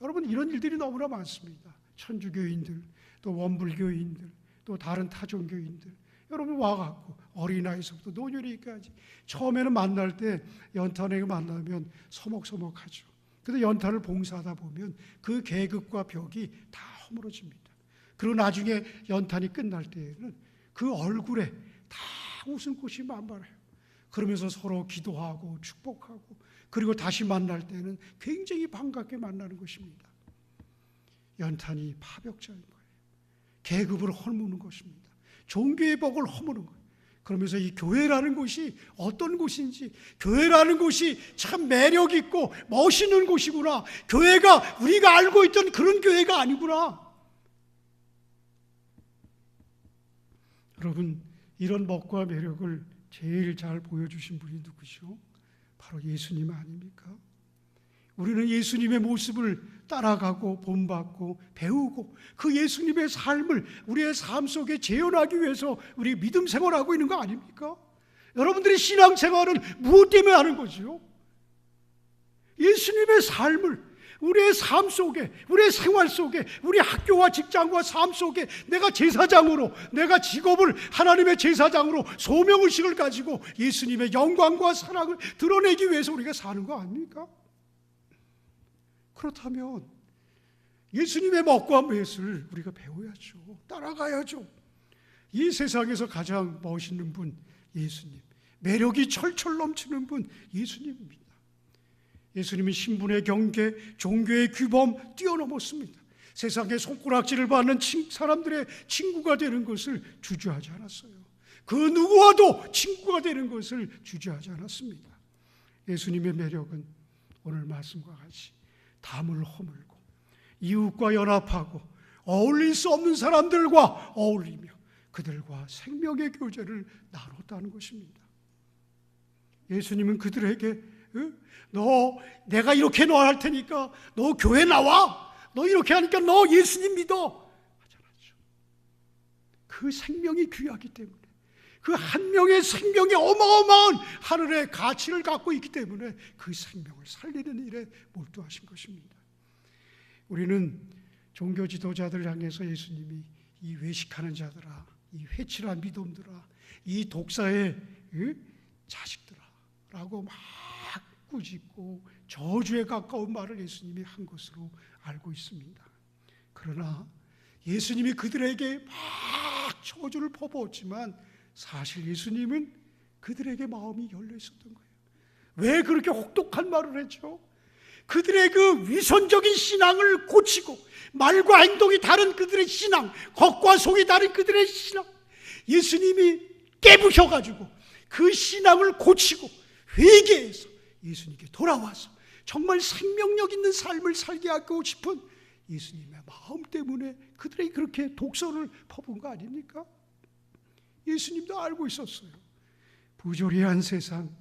여러분 이런 일들이 너무나 많습니다. 천주교인들, 또 원불교인들, 또 다른 타종교인들 여러분 와갖고 어린아이서부터 노년이까지 처음에는 만날 때 연탄에 만나면 서먹서먹하죠. 근데 연탄을 봉사하다 보면 그 계급과 벽이 다 허물어집니다. 그리고 나중에 연탄이 끝날 때에는 그 얼굴에 다 웃음꽃이 만발해요. 그러면서 서로 기도하고 축복하고 그리고 다시 만날 때는 굉장히 반갑게 만나는 것입니다. 연탄이 파벽자인 거예요. 계급을 허무는 것입니다. 종교의 복을 허무는 거예요. 그러면서 이 교회라는 곳이 어떤 곳인지, 교회라는 곳이 참 매력 있고 멋있는 곳이구나. 교회가 우리가 알고 있던 그런 교회가 아니구나. 여러분 이런 멋과 매력을 제일 잘 보여주신 분이 누구시오? 바로 예수님 아닙니까? 우리는 예수님의 모습을 따라가고 본받고 배우고 그 예수님의 삶을 우리의 삶 속에 재현하기 위해서 우리 믿음 생활하고 있는 거 아닙니까? 여러분들의 신앙 생활은 무엇 때문에 하는 거지요? 예수님의 삶을 우리의 삶 속에, 우리의 생활 속에, 우리 학교와 직장과 삶 속에 내가 제사장으로, 내가 직업을 하나님의 제사장으로 소명의식을 가지고 예수님의 영광과 사랑을 드러내기 위해서 우리가 사는 거 아닙니까? 그렇다면 예수님의 멋과 맷을 우리가 배워야죠. 따라가야죠. 이 세상에서 가장 멋있는 분 예수님, 매력이 철철 넘치는 분 예수님입니다. 예수님은 신분의 경계, 종교의 규범 뛰어넘었습니다. 세상에 손가락질을 받는 사람들의 친구가 되는 것을 주저하지 않았어요. 그 누구와도 친구가 되는 것을 주저하지 않았습니다. 예수님의 매력은 오늘 말씀과 같이 담을 허물고 이웃과 연합하고 어울릴 수 없는 사람들과 어울리며 그들과 생명의 교제를 나눴다는 것입니다. 예수님은 그들에게 내가 이렇게 너 할 테니까 너 교회 나와. 너 이렇게 하니까 너 예수님 믿어. 하지 않았죠. 그 생명이 귀하기 때문에 그 한 명의 생명이 어마어마한 하늘의 가치를 갖고 있기 때문에 그 생명을 살리는 일에 몰두하신 것입니다. 우리는 종교 지도자들 향해서 예수님이 이 외식하는 자들아, 이 회칠한 믿음들아, 이 독사의 자식들아 라고 막 꾸짖고 저주에 가까운 말을 예수님이 한 것으로 알고 있습니다. 그러나 예수님이 그들에게 막 저주를 퍼부었지만 사실 예수님은 그들에게 마음이 열려 있었던 거예요. 왜 그렇게 혹독한 말을 했죠? 그들의 그 위선적인 신앙을 고치고 말과 행동이 다른 그들의 신앙, 겉과 속이 다른 그들의 신앙, 예수님이 깨부셔가지고 그 신앙을 고치고 회개해서 예수님께 돌아와서 정말 생명력 있는 삶을 살게 하고 싶은 예수님의 마음 때문에 그들이 그렇게 독선을 퍼부은 거 아닙니까? 예수님도 알고 있었어요. 부조리한 세상,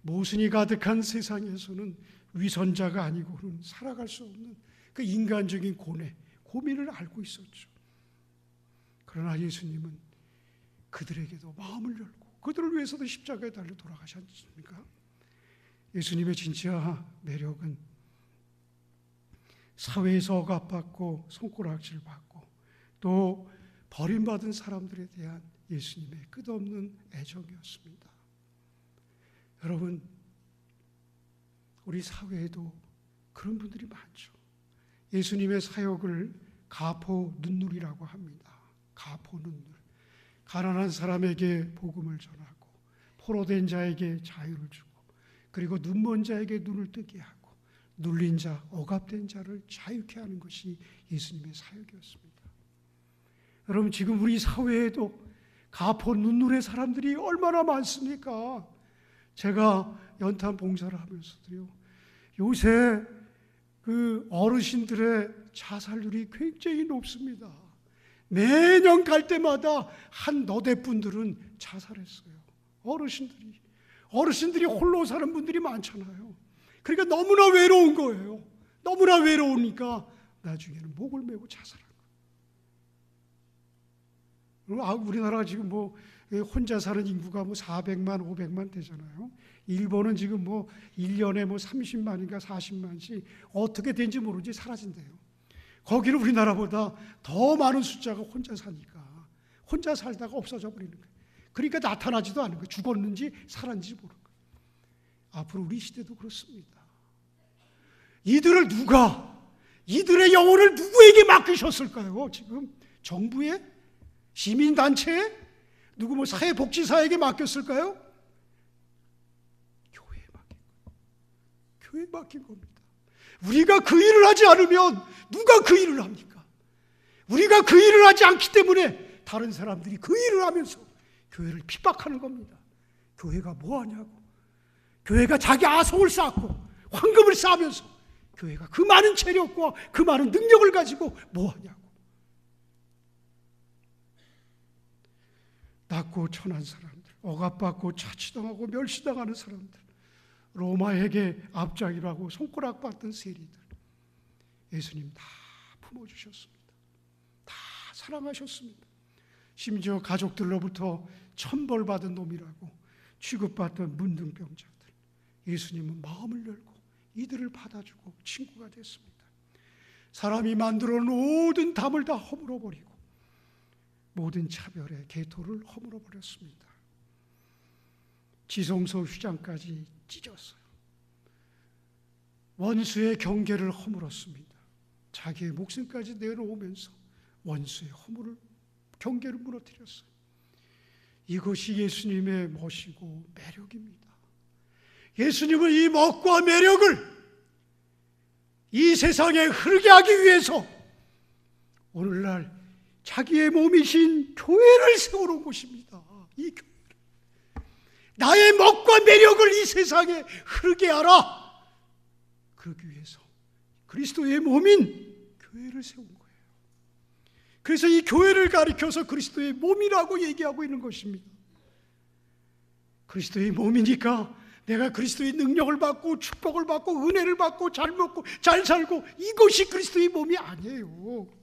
모순이 가득한 세상에서는 위선자가 아니고는 살아갈 수 없는 그 인간적인 고민을 알고 있었죠. 그러나 예수님은 그들에게도 마음을 열고 그들을 위해서도 십자가에 달려 돌아가지 않습니까? 예수님의 진짜 매력은 사회에서 억압받고 손가락질 받고 또 버림받은 사람들에 대한 예수님의 끝없는 애정이었습니다. 여러분, 우리 사회에도 그런 분들이 많죠. 예수님의 사역을 가포 눈물이라고 합니다. 가포 눈물. 가난한 사람에게 복음을 전하고 포로된 자에게 자유를 주고 그리고 눈먼 자에게 눈을 뜨게 하고 눌린 자, 억압된 자를 자유케 하는 것이 예수님의 사역이었습니다. 여러분, 지금 우리 사회에도 가포 눈물의 사람들이 얼마나 많습니까? 제가 연탄 봉사를 하면서도요, 요새 그 어르신들의 자살률이 굉장히 높습니다. 매년 갈 때마다 한 너댓 분들은 자살했어요. 어르신들이 어르신들이 홀로 사는 분들이 많잖아요. 그러니까 너무나 외로운 거예요. 너무나 외로우니까 나중에는 목을 메고 자살한 거예요. 우리나라 지금 뭐 혼자 사는 인구가 뭐 400만, 500만 되잖아요. 일본은 지금 뭐 1년에 뭐 30만인가 40만씩 어떻게 된지 모르지 사라진대요. 거기는 우리나라보다 더 많은 숫자가 혼자 사니까 혼자 살다가 없어져 버리는 거예요. 그러니까 나타나지도 않은 거예요. 죽었는지 살았는지 모르는 거예요. 앞으로 우리 시대도 그렇습니다. 이들의 영혼을 누구에게 맡기셨을까요? 지금 정부에? 시민단체에? 누구 뭐 사회복지사에게 맡겼을까요? 교회에 맡긴 거예요. 교회에 맡긴 겁니다. 우리가 그 일을 하지 않으면 누가 그 일을 합니까? 우리가 그 일을 하지 않기 때문에 다른 사람들이 그 일을 하면서 교회를 핍박하는 겁니다. 교회가 뭐 하냐고. 교회가 자기 아성을 쌓고 황금을 쌓으면서 교회가 그 많은 체력과 그 많은 능력을 가지고 뭐 하냐고. 낮고 천한 사람들, 억압받고 자치당하고 멸시당하는 사람들, 로마에게 앞장이라고 손가락받던 세리들, 예수님 다 품어주셨습니다. 다 사랑하셨습니다. 심지어 가족들로부터 천벌받은 놈이라고 취급받던 문둥병자들, 예수님은 마음을 열고 이들을 받아주고 친구가 됐습니다. 사람이 만들어 놓은 모든 담을 다 허물어버리고 모든 차별의 개토를 허물어버렸습니다. 지성소 휘장까지 찢었어요. 원수의 경계를 허물었습니다. 자기의 목숨까지 내놓으면서 원수의 경계를 무너뜨렸어요. 이것이 예수님의 멋이고 매력입니다. 예수님은 이 멋과 매력을 이 세상에 흐르게 하기 위해서 오늘날 자기의 몸이신 교회를 세워놓은 것입니다. 이 교회를. 나의 멋과 매력을 이 세상에 흐르게 하라. 그러기 위해서 그리스도의 몸인 교회를 세운 거예요. 그래서 이 교회를 가리켜서 그리스도의 몸이라고 얘기하고 있는 것입니다. 그리스도의 몸이니까 내가 그리스도의 능력을 받고 축복을 받고 은혜를 받고 잘 먹고 잘 살고 이것이 그리스도의 몸이 아니에요.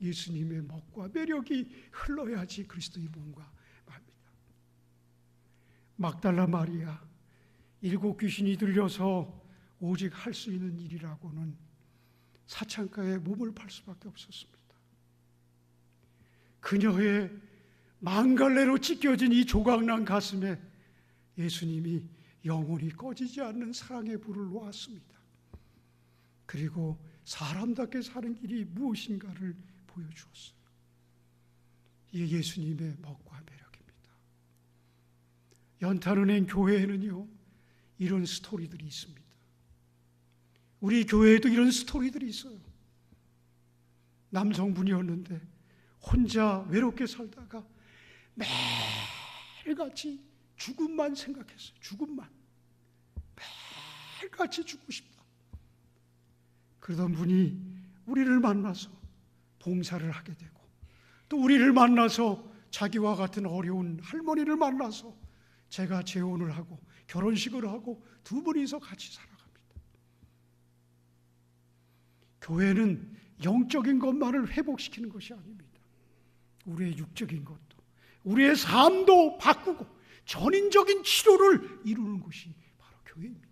예수님의 멋과 매력이 흘러야지 그리스도의 몸과 맙니다. 막달라 마리아, 7 귀신이 들려서 오직 할 수 있는 일이라고는 사창가에 몸을 팔 수밖에 없었습니다. 그녀의 망갈래로 찢겨진 이 조각난 가슴에 예수님이 영원히 꺼지지 않는 사랑의 불을 놓았습니다. 그리고 사람답게 사는 길이 무엇인가를 보여주었어요. 이게 예수님의 멋과 매력입니다. 연탄은행 교회에는요 이런 스토리들이 있습니다. 우리 교회에도 이런 스토리들이 있어요. 남성분이었는데 혼자 외롭게 살다가 매일같이 죽음만 생각했어요. 죽음만. 매일같이 죽고 싶다. 그러던 분이 우리를 만나서 봉사를 하게 되고 또 우리를 만나서 자기와 같은 어려운 할머니를 만나서 제가 재혼을 하고 결혼식을 하고 두 분이서 같이 살아갑니다. 교회는 영적인 것만을 회복시키는 것이 아닙니다. 우리의 육적인 것도 우리의 삶도 바꾸고 전인적인 치료를 이루는 것이 바로 교회입니다.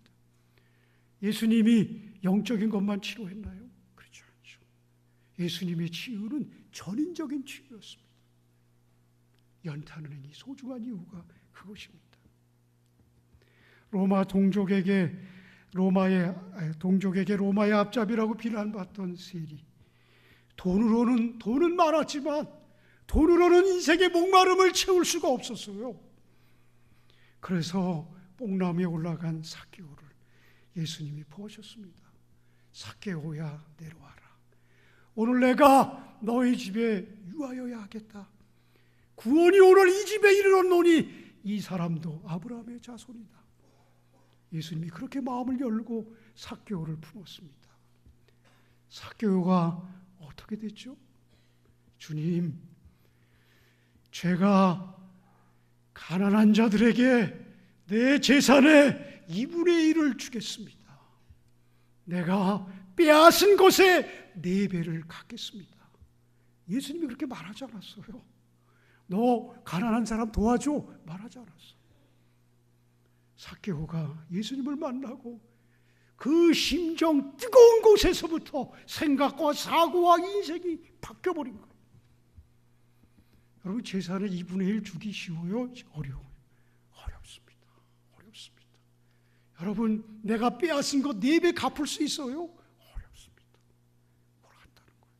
예수님이 영적인 것만 치료했나요? 그렇지 않죠. 예수님의 치유는 전인적인 치유였습니다. 연탄은행이 소중한 이유가 그것입니다. 동족에게 로마의 앞잡이라고 비난받던 세리. 돈은 많았지만 돈으로는 인생의 목마름을 채울 수가 없었어요. 그래서 뽕나무에 올라간 삭개오를 예수님이 부으셨습니다. 삭개오야 내려와라. 오늘 내가 너희 집에 유하여야 하겠다. 구원이 오늘 이 집에 이르렀노니 이 사람도 아브라함의 자손이다. 예수님이 그렇게 마음을 열고 삭개오를 품었습니다. 삭개오가 어떻게 됐죠? 주님, 제가 가난한 자들에게 내 재산의 2분의 1을 주겠습니다. 내가 빼앗은 것에 4배를 갚겠습니다. 예수님이 그렇게 말하지 않았어요. 너 가난한 사람 도와줘 말하지 않았어. 삭개오가 예수님을 만나고 그 심정 뜨거운 곳에서부터 생각과 사고와 인생이 바뀌어버린 거예요. 여러분, 재산의 2분의 1 주기 쉬워요? 어려워요? 어렵습니다. 어렵습니다. 여러분, 내가 빼앗은 것 4배 갚을 수 있어요? 어렵습니다. 모르겠다는 거예요.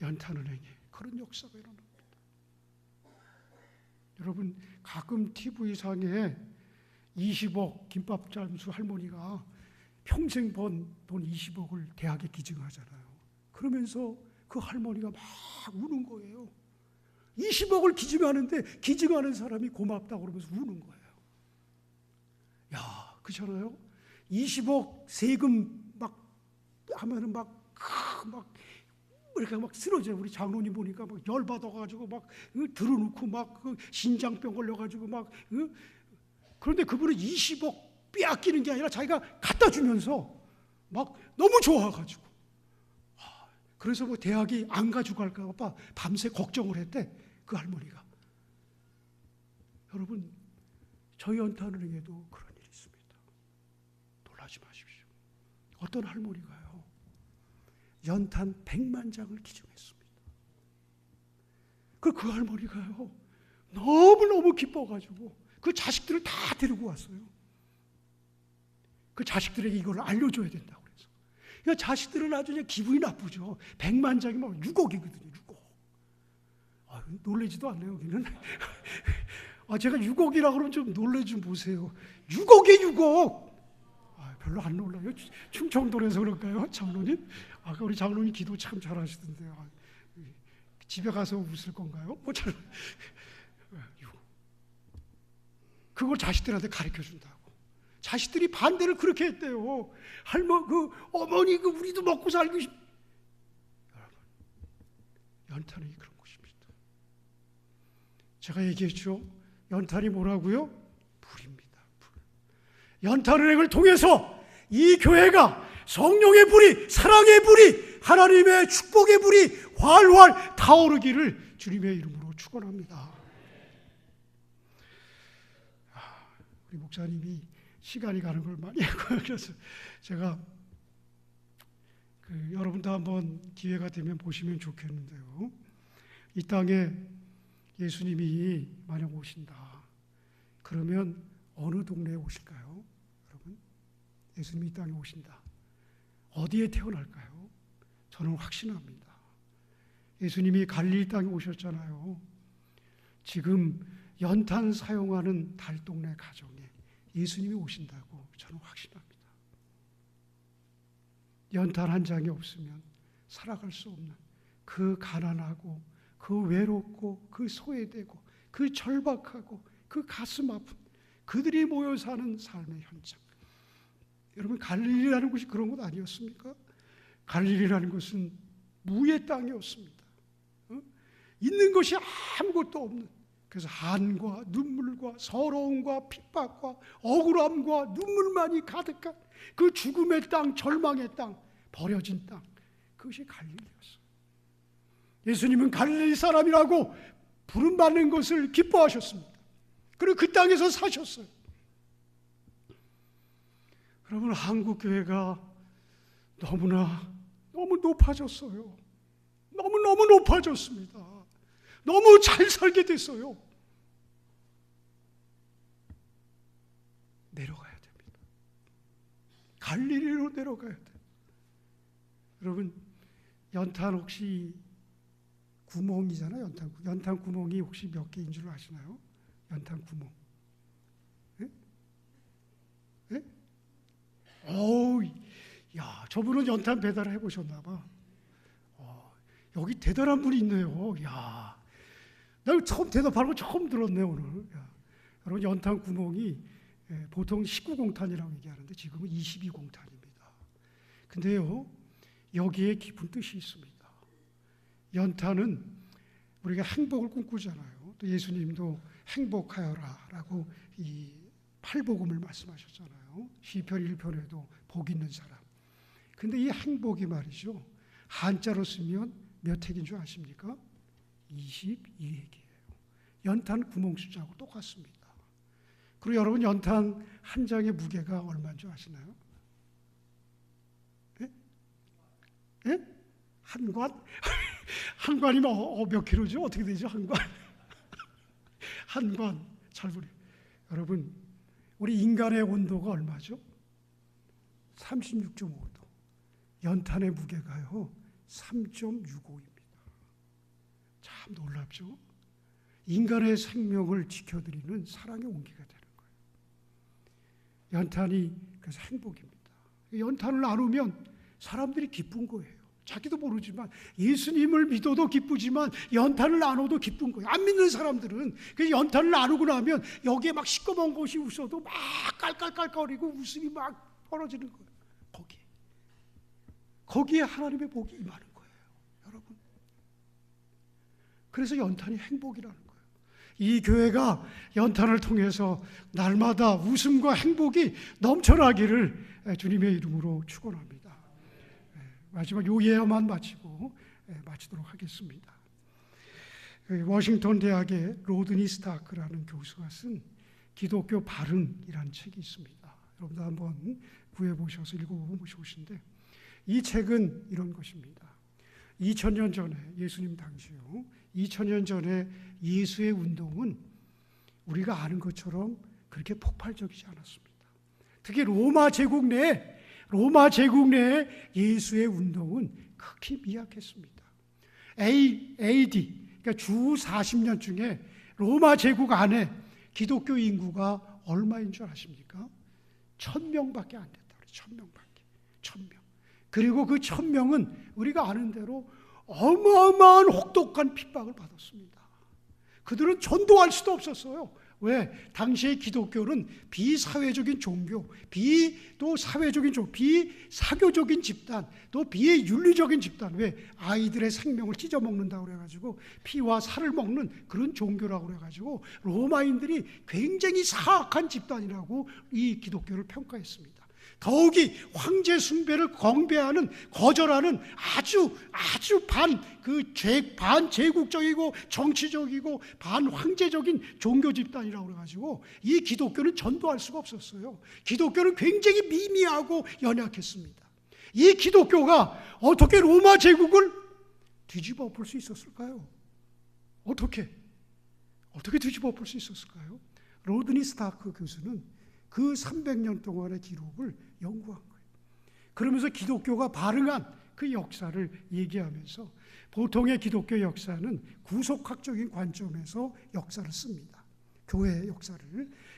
연탄은행에 그런 역사가 일어납니다. 여러분, 가끔 TV상에 20억 김밥 잠수 할머니가 평생 번 돈 20억을 대학에 기증하잖아요. 그러면서 그 할머니가 막 우는 거예요. 20억을 기증하는데 기증하는 사람이 고맙다고 그러면서 우는 거예요. 야, 그렇잖아요. 20억 세금 막 하면은 막 이렇게 막 쓰러져요. 우리 장로님 보니까 막 열 받아가지고 막 들어놓고 막 신장병 걸려가지고 막 그런데 그분은 20억 빼앗기는 게 아니라 자기가 갖다 주면서 막 너무 좋아가지고 그래서 뭐 대학이 안 가지고 갈까 봐 밤새 걱정을 했대 그 할머니가. 여러분, 저희 연탄은행에도 그런 일이 있습니다. 놀라지 마십시오. 어떤 할머니가요 연탄 100만 장을 기증했습니다. 그 할머니가요 너무너무 기뻐가지고 그 자식들을 다 데리고 왔어요. 그 자식들에게 이걸 알려줘야 된다고 그래서. 그러니까 자식들은 아주 그냥 기분이 나쁘죠. 100만 장이면 6억이거든요. 6억. 놀라지도 않네요 여기는. 제가 6억이라 그러면 좀 놀래 좀 보세요. 6억에 6억. 별로 안 놀라요. 충청도에서 그럴까요, 장로님? 아까 우리 장로님 기도 참 잘하시던데요. 집에 가서 웃을 건가요? 뭐 잘. 그걸 자식들한테 가르쳐 준다고. 자식들이 반대를 그렇게 했대요. 어머니 우리도 먹고 살고 싶. 여러분, 연탄이 그런 것입니다. 제가 얘기했죠. 연탄이 뭐라고요? 불입니다. 불. 연탄은행을 통해서 이 교회가 성령의 불이, 사랑의 불이, 하나님의 축복의 불이 활활 타오르기를 주님의 이름으로 축원합니다. 우리 목사님이 시간이 가는 걸 많이 하고요. 그래서 제가 여러분도 한번 기회가 되면 보시면 좋겠는데요. 이 땅에 예수님이 만약 오신다. 그러면 어느 동네에 오실까요? 여러분, 예수님이 이 땅에 오신다. 어디에 태어날까요? 저는 확신합니다. 예수님이 갈릴리 땅에 오셨잖아요. 지금 연탄 사용하는 달동네 가정에 예수님이 오신다고 저는 확신합니다. 연탄 한 장이 없으면 살아갈 수 없는 그 가난하고 그 외롭고 그 소외되고 그 절박하고 그 가슴 아픈 그들이 모여 사는 삶의 현장. 여러분, 갈릴리라는 곳이 그런 곳 아니었습니까? 갈릴리라는 곳은 무의 땅이었습니다. 있는 것이 아무것도 없는, 그래서 한과 눈물과 서러움과 핍박과 억울함과 눈물만이 가득한 그 죽음의 땅, 절망의 땅, 버려진 땅, 그것이 갈릴리였어요. 예수님은 갈릴리 사람이라고 부름받는 것을 기뻐하셨습니다. 그리고 그 땅에서 사셨어요. 여러분, 한국교회가 너무 높아졌어요. 너무 높아졌습니다. 너무 잘 살게 됐어요. 내려가야 됩니다. 갈릴리로 내려가야 돼요. 여러분, 연탄 혹시 구멍이잖아요. 연탄 구멍이 혹시 몇 개인 줄 아시나요? 연탄 구멍. 예? 예? 야, 저분은 연탄 배달을 해보셨나 봐. 여기 대단한 분이 있네요. 야, 내가 처음 대답하는 거 처음 들었네 오늘. 야, 여러분, 연탄 구멍이 보통 19공탄이라고 얘기하는데 지금은 22공탄입니다. 근데요, 여기에 깊은 뜻이 있습니다. 연탄은 우리가 행복을 꿈꾸잖아요. 또 예수님도 행복하여라라고 이 팔복음을 말씀하셨잖아요. 시편 1편에도 복 있는 사람. 근데 이 행복이 말이죠. 한자로 쓰면 몇 획인 줄 아십니까? 22획이에요. 연탄 구멍 숫자하고 똑같습니다. 그리고 여러분 연탄 한 장의 무게가 얼마인 줄 아시나요? 예? 예? 한 관? 한 관이면 몇 킬로죠? 어떻게 되죠? 한 관? 한 관. 잘 보세요. 여러분, 우리 인간의 온도가 얼마죠? 36.5도. 연탄의 무게가요 3.65입니다. 참 놀랍죠? 인간의 생명을 지켜드리는 사랑의 온기가 되는 거예요. 연탄이 그래서 행복입니다. 연탄을 나누면 사람들이 기쁜 거예요. 자기도 모르지만 예수님을 믿어도 기쁘지만 연탄을 나눠도 기쁜 거예요. 안 믿는 사람들은 그 연탄을 나누고 나면 여기에 막 시꺼먼 것이 웃어도 막 깔깔깔거리고 웃음이 막 벌어지는 거예요. 거기에 하나님의 복이 임하는 거예요. 여러분. 그래서 연탄이 행복이라는 거예요. 이 교회가 연탄을 통해서 날마다 웃음과 행복이 넘쳐나기를 주님의 이름으로 축원합니다. 마지막 요 예화만 마치도록 하겠습니다. 워싱턴 대학의 로드니 스타크라는 교수가 쓴 기독교 발흥이라는 책이 있습니다. 여러분도 한번 구해보셔서 읽어보시는데 이 책은 이런 것입니다. 2000년 전에 예수님 당시요. 2000년 전에 예수의 운동은 우리가 아는 것처럼 그렇게 폭발적이지 않았습니다. 특히 로마 제국 내에 예수의 운동은 극히 미약했습니다. AD 그러니까 주 40년 중에 로마 제국 안에 기독교 인구가 얼마인 줄 아십니까? 1000명밖에 안 됐다. 1000명. 그리고 그 1000명은 우리가 아는 대로 어마어마한 혹독한 핍박을 받았습니다. 그들은 전도할 수도 없었어요. 왜? 당시의 기독교는 비사회적인 종교, 비사교적인 집단, 또 비윤리적인 집단. 왜? 아이들의 생명을 찢어먹는다고 그래가지고 피와 살을 먹는 그런 종교라고 그래가지고 로마인들이 굉장히 사악한 집단이라고 이 기독교를 평가했습니다. 더욱이 황제 숭배를 거절하는 아주 반제국적이고 정치적이고 반황제적인 종교 집단이라고 그래가지고 이 기독교는 전도할 수가 없었어요. 기독교는 굉장히 미미하고 연약했습니다. 이 기독교가 어떻게 로마 제국을 뒤집어 엎을 수 있었을까요? 어떻게 뒤집어 엎을 수 있었을까요? 로드니 스타크 교수는 그 300년 동안의 기록을 연구한 거예요. 그러면서 기독교가 발흥한 그 역사를 얘기하면서 보통의 기독교 역사는 구속학적인 관점에서 역사를 씁니다. 교회의 역사를.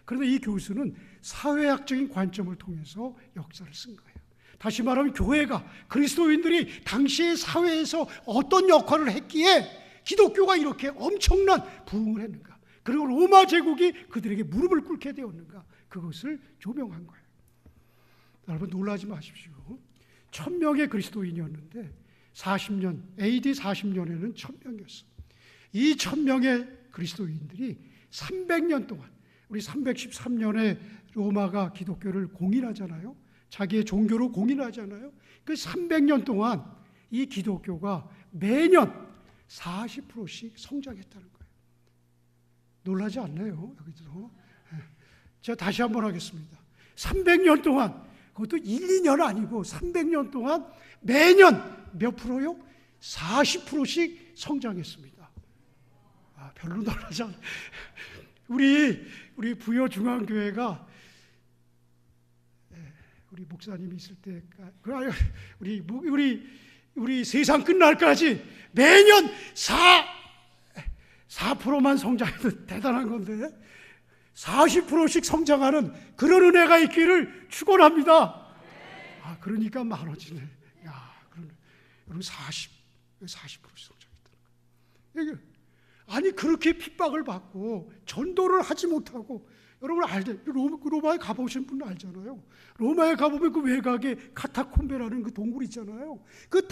그런데 이 교수는 사회학적인 관점을 통해서 역사를 쓴 거예요. 다시 말하면 교회가 그리스도인들이 당시의 사회에서 어떤 역할을 했기에 기독교가 이렇게 엄청난 부흥을 했는가. 그리고 로마 제국이 그들에게 무릎을 꿇게 되었는가. 그것을 조명한 거예요. 여러분 놀라지 마십시오. 1000명의 그리스도인이었는데 AD 40년에는 1000명이었어. 이 1000명의 그리스도인들이 300년 동안 우리 313년에 로마가 기독교를 공인하잖아요. 자기의 종교로 공인하잖아요. 그 300년 동안 이 기독교가 매년 40%씩 성장했다는 거예요. 놀라지 않나요? 여기서. 제가 다시 한번 하겠습니다. 300년 동안, 그것도 1, 2년 아니고 300년 동안 매년 몇 프로요? 40%씩 성장했습니다. 별로 놀라지 않아요. 우리 부여중앙교회가 우리 목사님이 있을 때, 우리 세상 끝날까지 매년 4%만 성장해도 대단한 건데 40%씩 성장하는 그런 은혜가 있기를 축원합니다. 그러니까 많아지네. 여러분 40%씩 성장했다는 거예요. 아니 그렇게 핍박을 받고 전도를 하지 못하고 여러분 알죠? 로마에 가보신 분은 알잖아요. 로마에 가보면 그 외곽에 카타콤베라는 그 동굴 있잖아요. 그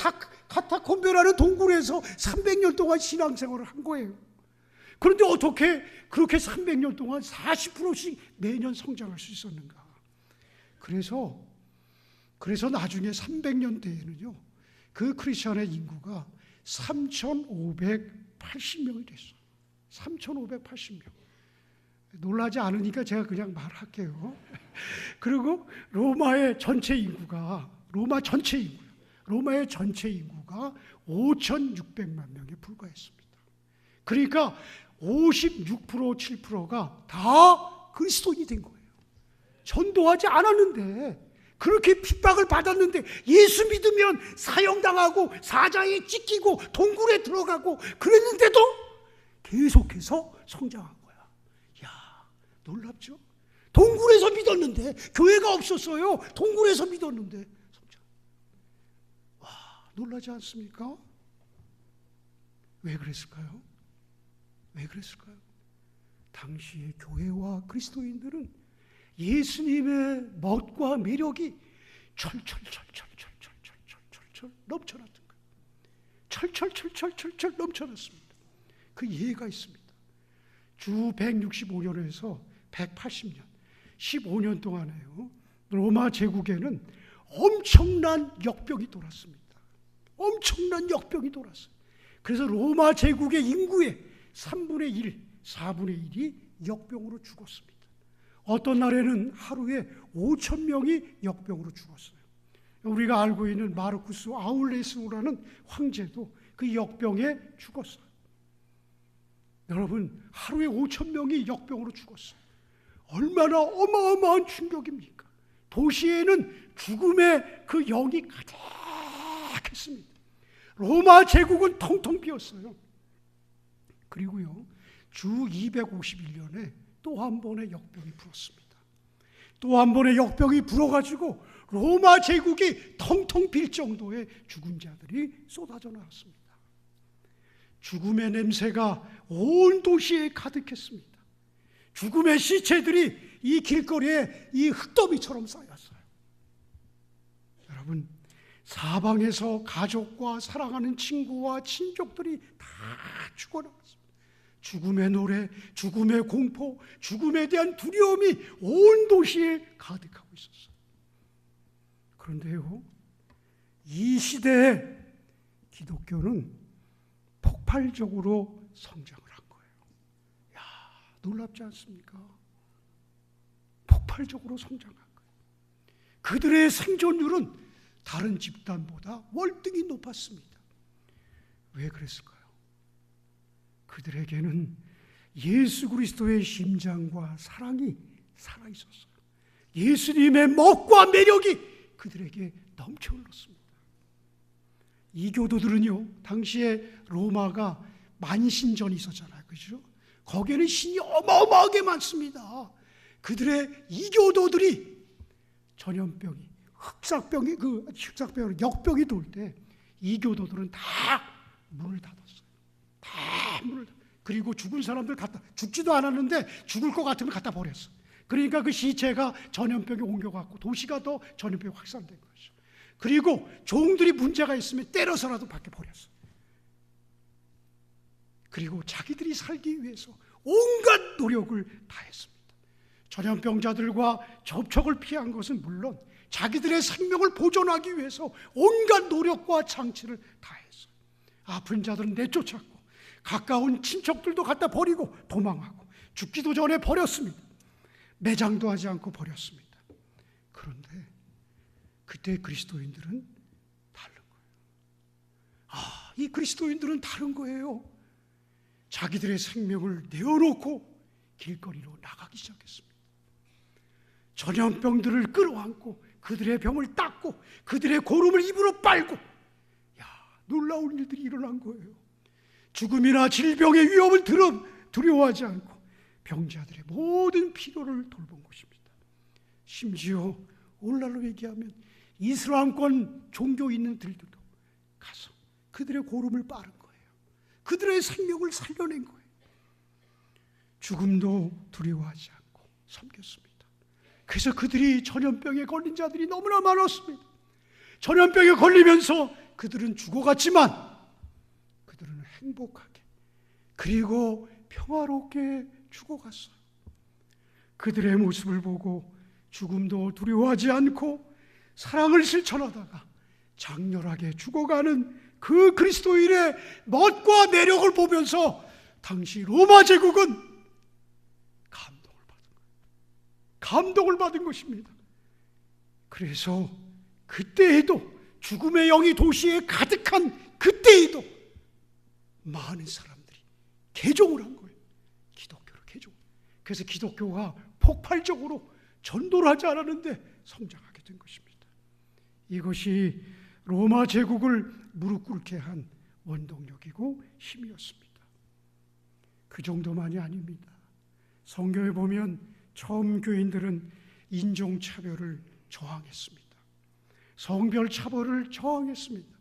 카타콤베라는 동굴에서 300년 동안 신앙생활을 한 거예요. 그런데 어떻게 그렇게 300년 동안 40%씩 매년 성장할 수 있었는가? 그래서 나중에 300년 대에는요, 그 크리스천의 인구가 3,580명이 됐어요. 3,580명. 놀라지 않으니까 제가 그냥 말할게요. 그리고 로마의 전체 인구가 5,600만 명에 불과했습니다. 그러니까 56% 7%가 다 그리스도인이 된 거예요. 전도하지 않았는데, 그렇게 핍박을 받았는데, 예수 믿으면 사형당하고 사자에 찢기고 동굴에 들어가고 그랬는데도 계속해서 성장한 거야. 야, 놀랍죠? 동굴에서 믿었는데, 교회가 없었어요. 동굴에서 믿었는데 성장. 와, 놀라지 않습니까? 왜 그랬을까요? 왜 그랬을까요? 당시의 교회와 그리스도인들은 예수님의 멋과 매력이 철철철철철철철철철 넘쳐났던 거예요. 철철철철철철 넘쳐났습니다. 그 예가 있습니다. 주 165년에서 180년, 15년 동안에요, 로마 제국에는 엄청난 역병이 돌았습니다. 엄청난 역병이 돌았어요. 그래서 로마 제국의 인구의 3분의 1, 4분의 1이 역병으로 죽었습니다. 어떤 날에는 하루에 5,000명이 역병으로 죽었어요. 우리가 알고 있는 마르쿠스 아울레스라는 황제도 그 역병에 죽었어요. 여러분, 하루에 5,000명이 역병으로 죽었어요. 얼마나 어마어마한 충격입니까? 도시에는 죽음의 그 영이 가득했습니다. 로마 제국은 텅텅 비었어요. 그리고요, 주 251년에 또 한 번의 역병이 불었습니다. 또 한 번의 역병이 불어가지고 로마 제국이 텅텅 빌 정도의 죽은 자들이 쏟아져 나왔습니다. 죽음의 냄새가 온 도시에 가득했습니다. 죽음의 시체들이 이 길거리에 이 흙더미처럼 쌓였어요. 여러분, 사방에서 가족과 사랑하는 친구와 친족들이 다 죽어나갔습니다. 죽음의 노래, 죽음의 공포, 죽음에 대한 두려움이 온 도시에 가득하고 있었어요. 그런데요, 이 시대에 기독교는 폭발적으로 성장을 한 거예요. 야, 놀랍지 않습니까? 폭발적으로 성장한 거예요. 그들의 생존율은 다른 집단보다 월등히 높았습니다. 왜 그랬을까요? 그들에게는 예수 그리스도의 심장과 사랑이 살아있었어요. 예수님의 멋과 매력이 그들에게 넘쳐 흘렀습니다. 이교도들은요, 당시에 로마가 만신전이 있었잖아요. 그죠? 거기에는 신이 어마어마하게 많습니다. 그들의 이교도들이 전염병이, 역병이 돌 때 이교도들은 다 문을 닫았어요. 다 문을 닫았어요. 그리고 죽은 사람들 죽지도 않았는데 죽을 것 같으면 갖다 버렸어. 그러니까 그 시체가 전염병이 옮겨갔고 도시가 더 전염병이 확산된 거죠. 그리고 종들이 문제가 있으면 때려서라도 밖에 버렸어. 그리고 자기들이 살기 위해서 온갖 노력을 다했습니다. 전염병자들과 접촉을 피한 것은 물론 자기들의 생명을 보존하기 위해서 온갖 노력과 장치를 다했어요. 아픈 자들은 내쫓았고 가까운 친척들도 갖다 버리고 도망하고 죽기도 전에 버렸습니다. 매장도 하지 않고 버렸습니다. 그런데 그때 그리스도인들은 다른 거예요. 이 그리스도인들은 다른 거예요. 자기들의 생명을 내어놓고 길거리로 나가기 시작했습니다. 전염병들을 끌어안고 그들의 병을 닦고 그들의 고름을 입으로 빨고, 놀라운 일들이 일어난 거예요. 죽음이나 질병의 위험을 두려워하지 않고 병자들의 모든 필요를 돌본 것입니다. 심지어 오늘날로 얘기하면 이슬람권 종교 있는 들들도 가서 그들의 고름을 빠른 거예요. 그들의 생명을 살려낸 거예요. 죽음도 두려워하지 않고 섬겼습니다. 그래서 그들이 전염병에 걸린 자들이 너무나 많았습니다. 전염병에 걸리면서 그들은 죽어갔지만 그들은 행복하게, 그리고 평화롭게 죽어갔어요. 그들의 모습을 보고 죽음도 두려워하지 않고 사랑을 실천하다가 장렬하게 죽어가는 그 그리스도인의 멋과 매력을 보면서 당시 로마 제국은 감동을 받은 것입니다. 그래서 그때에도 죽음의 영이 도시에 가득한 그때에도 많은 사람들이 개종을 한 거예요. 기독교로 개종. 그래서 기독교가 폭발적으로 전도를 하지 않았는데 성장하게 된 것입니다. 이것이 로마 제국을 무릎 꿇게 한 원동력이고 힘이었습니다. 그 정도만이 아닙니다. 성경에 보면 처음 교인들은 인종차별을 저항했습니다. 성별 차별을 저항했습니다.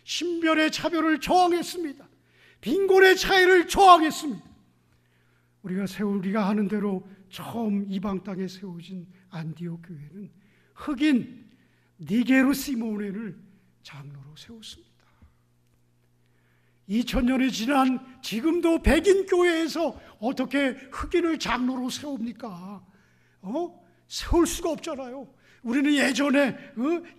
신별의 차별을 저항했습니다. 빈곤의 차이를 저항했습니다. 우리가 하는 대로 처음 이방 땅에 세워진 안디옥 교회는 흑인 니게로 시모네를 장로로 세웠습니다. 2000년이 지난 지금도 백인 교회에서 어떻게 흑인을 장로로 세웁니까? 세울 수가 없잖아요. 우리는 예전에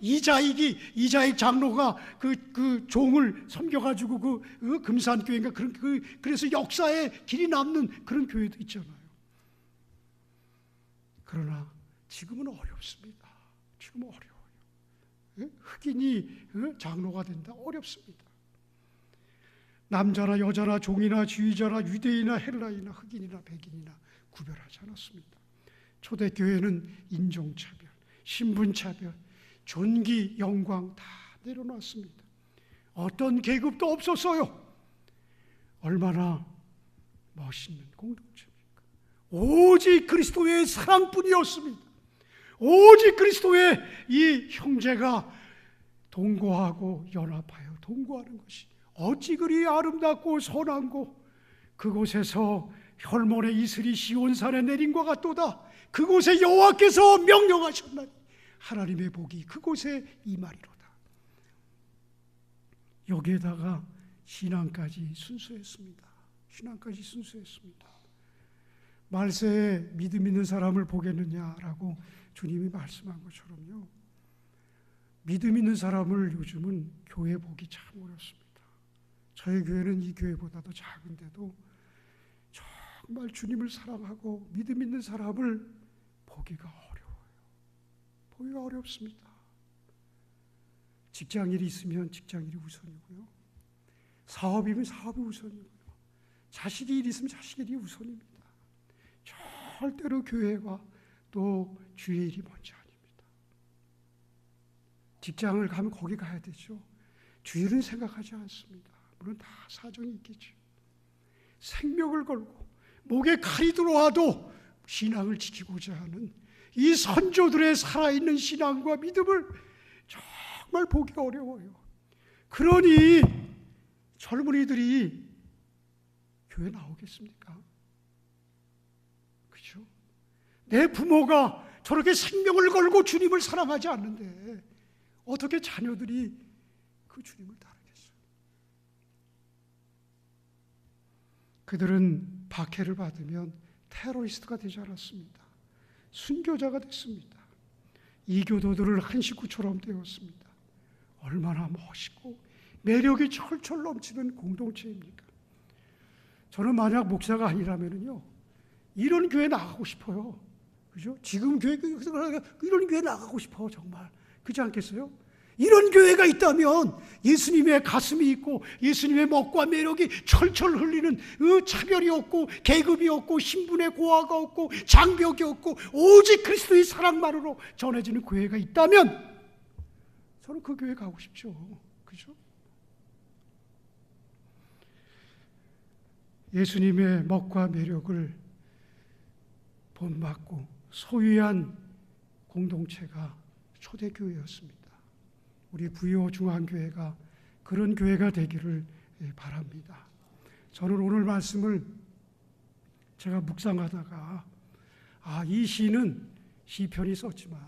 이자익 장로가 그 종을 섬겨가지고 금산교회인가 그래서 역사에 길이 남는 그런 교회도 있잖아요. 그러나 지금은 어렵습니다. 지금은 어려워요. 흑인이 장로가 된다 어렵습니다. 남자나 여자나 종이나 지휘자나 유대인이나 헬라이나 흑인이나 백인이나 구별하지 않았습니다. 초대교회는 인종차별, 신분차별, 존귀, 영광 다 내려놨습니다. 어떤 계급도 없었어요. 얼마나 멋있는 공동체입니까? 오직 그리스도의 사랑뿐이었습니다. 오직 그리스도의 이 형제가 동거하고 연합하여 동거하는 것이 어찌 그리 아름답고 선한고 그곳에서 혈몬의 이슬이 시온산에 내린 것 같도다. 그곳에 여호와께서 명령하셨나니 하나님의 복이 그곳에 임하리로다. 여기에다가 신앙까지 순수했습니다. 신앙까지 순수했습니다. 말세에 믿음 있는 사람을 보겠느냐라고 주님이 말씀한 것처럼요. 믿음 있는 사람을 요즘은 교회 보기 참 어렵습니다. 저희 교회는 이 교회보다도 작은데도 정말 주님을 사랑하고 믿음 있는 사람을 보기가 어려워요. 보기가 어렵습니다. 직장일이 있으면 직장일이 우선이고요. 사업이면 사업이 우선이고요. 자식이 일 있으면 자식의 일이 우선입니다. 절대로 교회와 또 주의 일이 먼저 아닙니다. 직장을 가면 거기 가야 되죠. 주일은 생각하지 않습니다. 물론 다 사정이 있겠죠. 생명을 걸고 목에 칼이 들어와도 신앙을 지키고자 하는 이 선조들의 살아있는 신앙과 믿음을 정말 보기가 어려워요. 그러니 젊은이들이 교회 나오겠습니까? 그렇죠? 내 부모가 저렇게 생명을 걸고 주님을 사랑하지 않는데 어떻게 자녀들이 그 주님을 따르겠어요? 그들은 박해를 받으면 테러리스트가 되지 않았습니다. 순교자가 됐습니다. 이교도들을 한 식구처럼 되었습니다. 얼마나 멋있고 매력이 철철 넘치는 공동체입니까? 저는 만약 목사가 아니라면요, 이런 교회 나가고 싶어요. 그죠? 지금 교회 이런 교회 나가고 싶어 정말. 그렇지 않겠어요? 이런 교회가 있다면 예수님의 가슴이 있고 예수님의 멋과 매력이 철철 흘리는 차별이 없고 계급이 없고 신분의 고하가 없고 장벽이 없고 오직 그리스도의 사랑만으로 전해지는 교회가 있다면 저는 그 교회 가고 싶죠. 그죠? 예수님의 멋과 매력을 본받고 소유한 공동체가 초대교회였습니다. 우리 부여 중앙교회가 그런 교회가 되기를 바랍니다. 저는 오늘 말씀을 제가 묵상하다가 이 시는 시편이 썼지만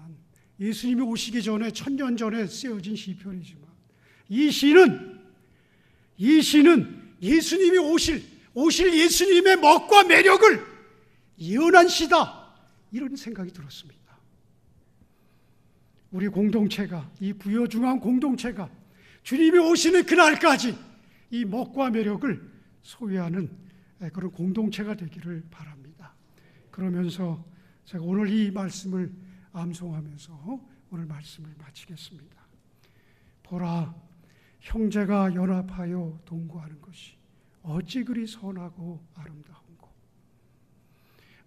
예수님이 오시기 전에 1000년 전에 쓰여진 시편이지만 이 시는 예수님이 오실 오실 예수님의 멋과 매력을 예언한 시다, 이런 생각이 들었습니다. 우리 공동체가, 이 부여중앙 공동체가 주님이 오시는 그날까지 이 멋과 매력을 소유하는 그런 공동체가 되기를 바랍니다. 그러면서 제가 오늘 이 말씀을 암송하면서 오늘 말씀을 마치겠습니다. 보라, 형제가 연합하여 동거하는 것이 어찌 그리 선하고 아름다운고.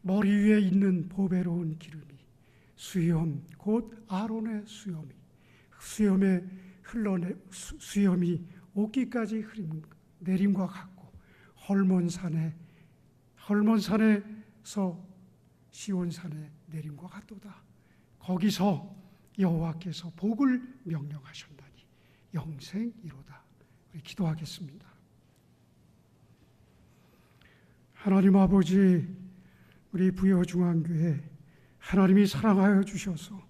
머리 위에 있는 보배로운 기름이 수염 곧 아론의 수염이 옷깃까지 내림과 같고, 헐몬산에서 시온산에 내림과 같도다. 거기서 여호와께서 복을 명령하셨나니 영생이로다. 우리 기도하겠습니다. 하나님 아버지, 우리 부여중앙교회 하나님이 사랑하여 주셔서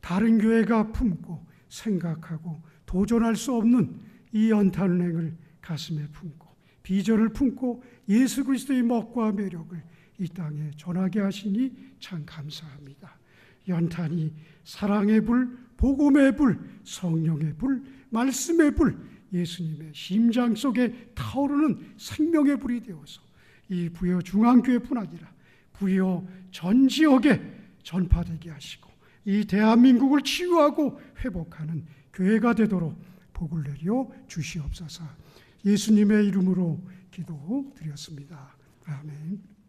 다른 교회가 품고 생각하고 도전할 수 없는 이 연탄은행을 가슴에 품고 비전을 품고 예수 그리스도의 멋과 매력을 이 땅에 전하게 하시니 참 감사합니다. 연탄이 사랑의 불, 복음의 불, 성령의 불, 말씀의 불, 예수님의 심장 속에 타오르는 생명의 불이 되어서 이 부여 중앙교회뿐 아니라 부여 전 지역에 전파되게 하시고 이 대한민국을 치유하고 회복하는 교회가 되도록 복을 내려 주시옵소서. 예수님의 이름으로 기도드렸습니다. 아멘.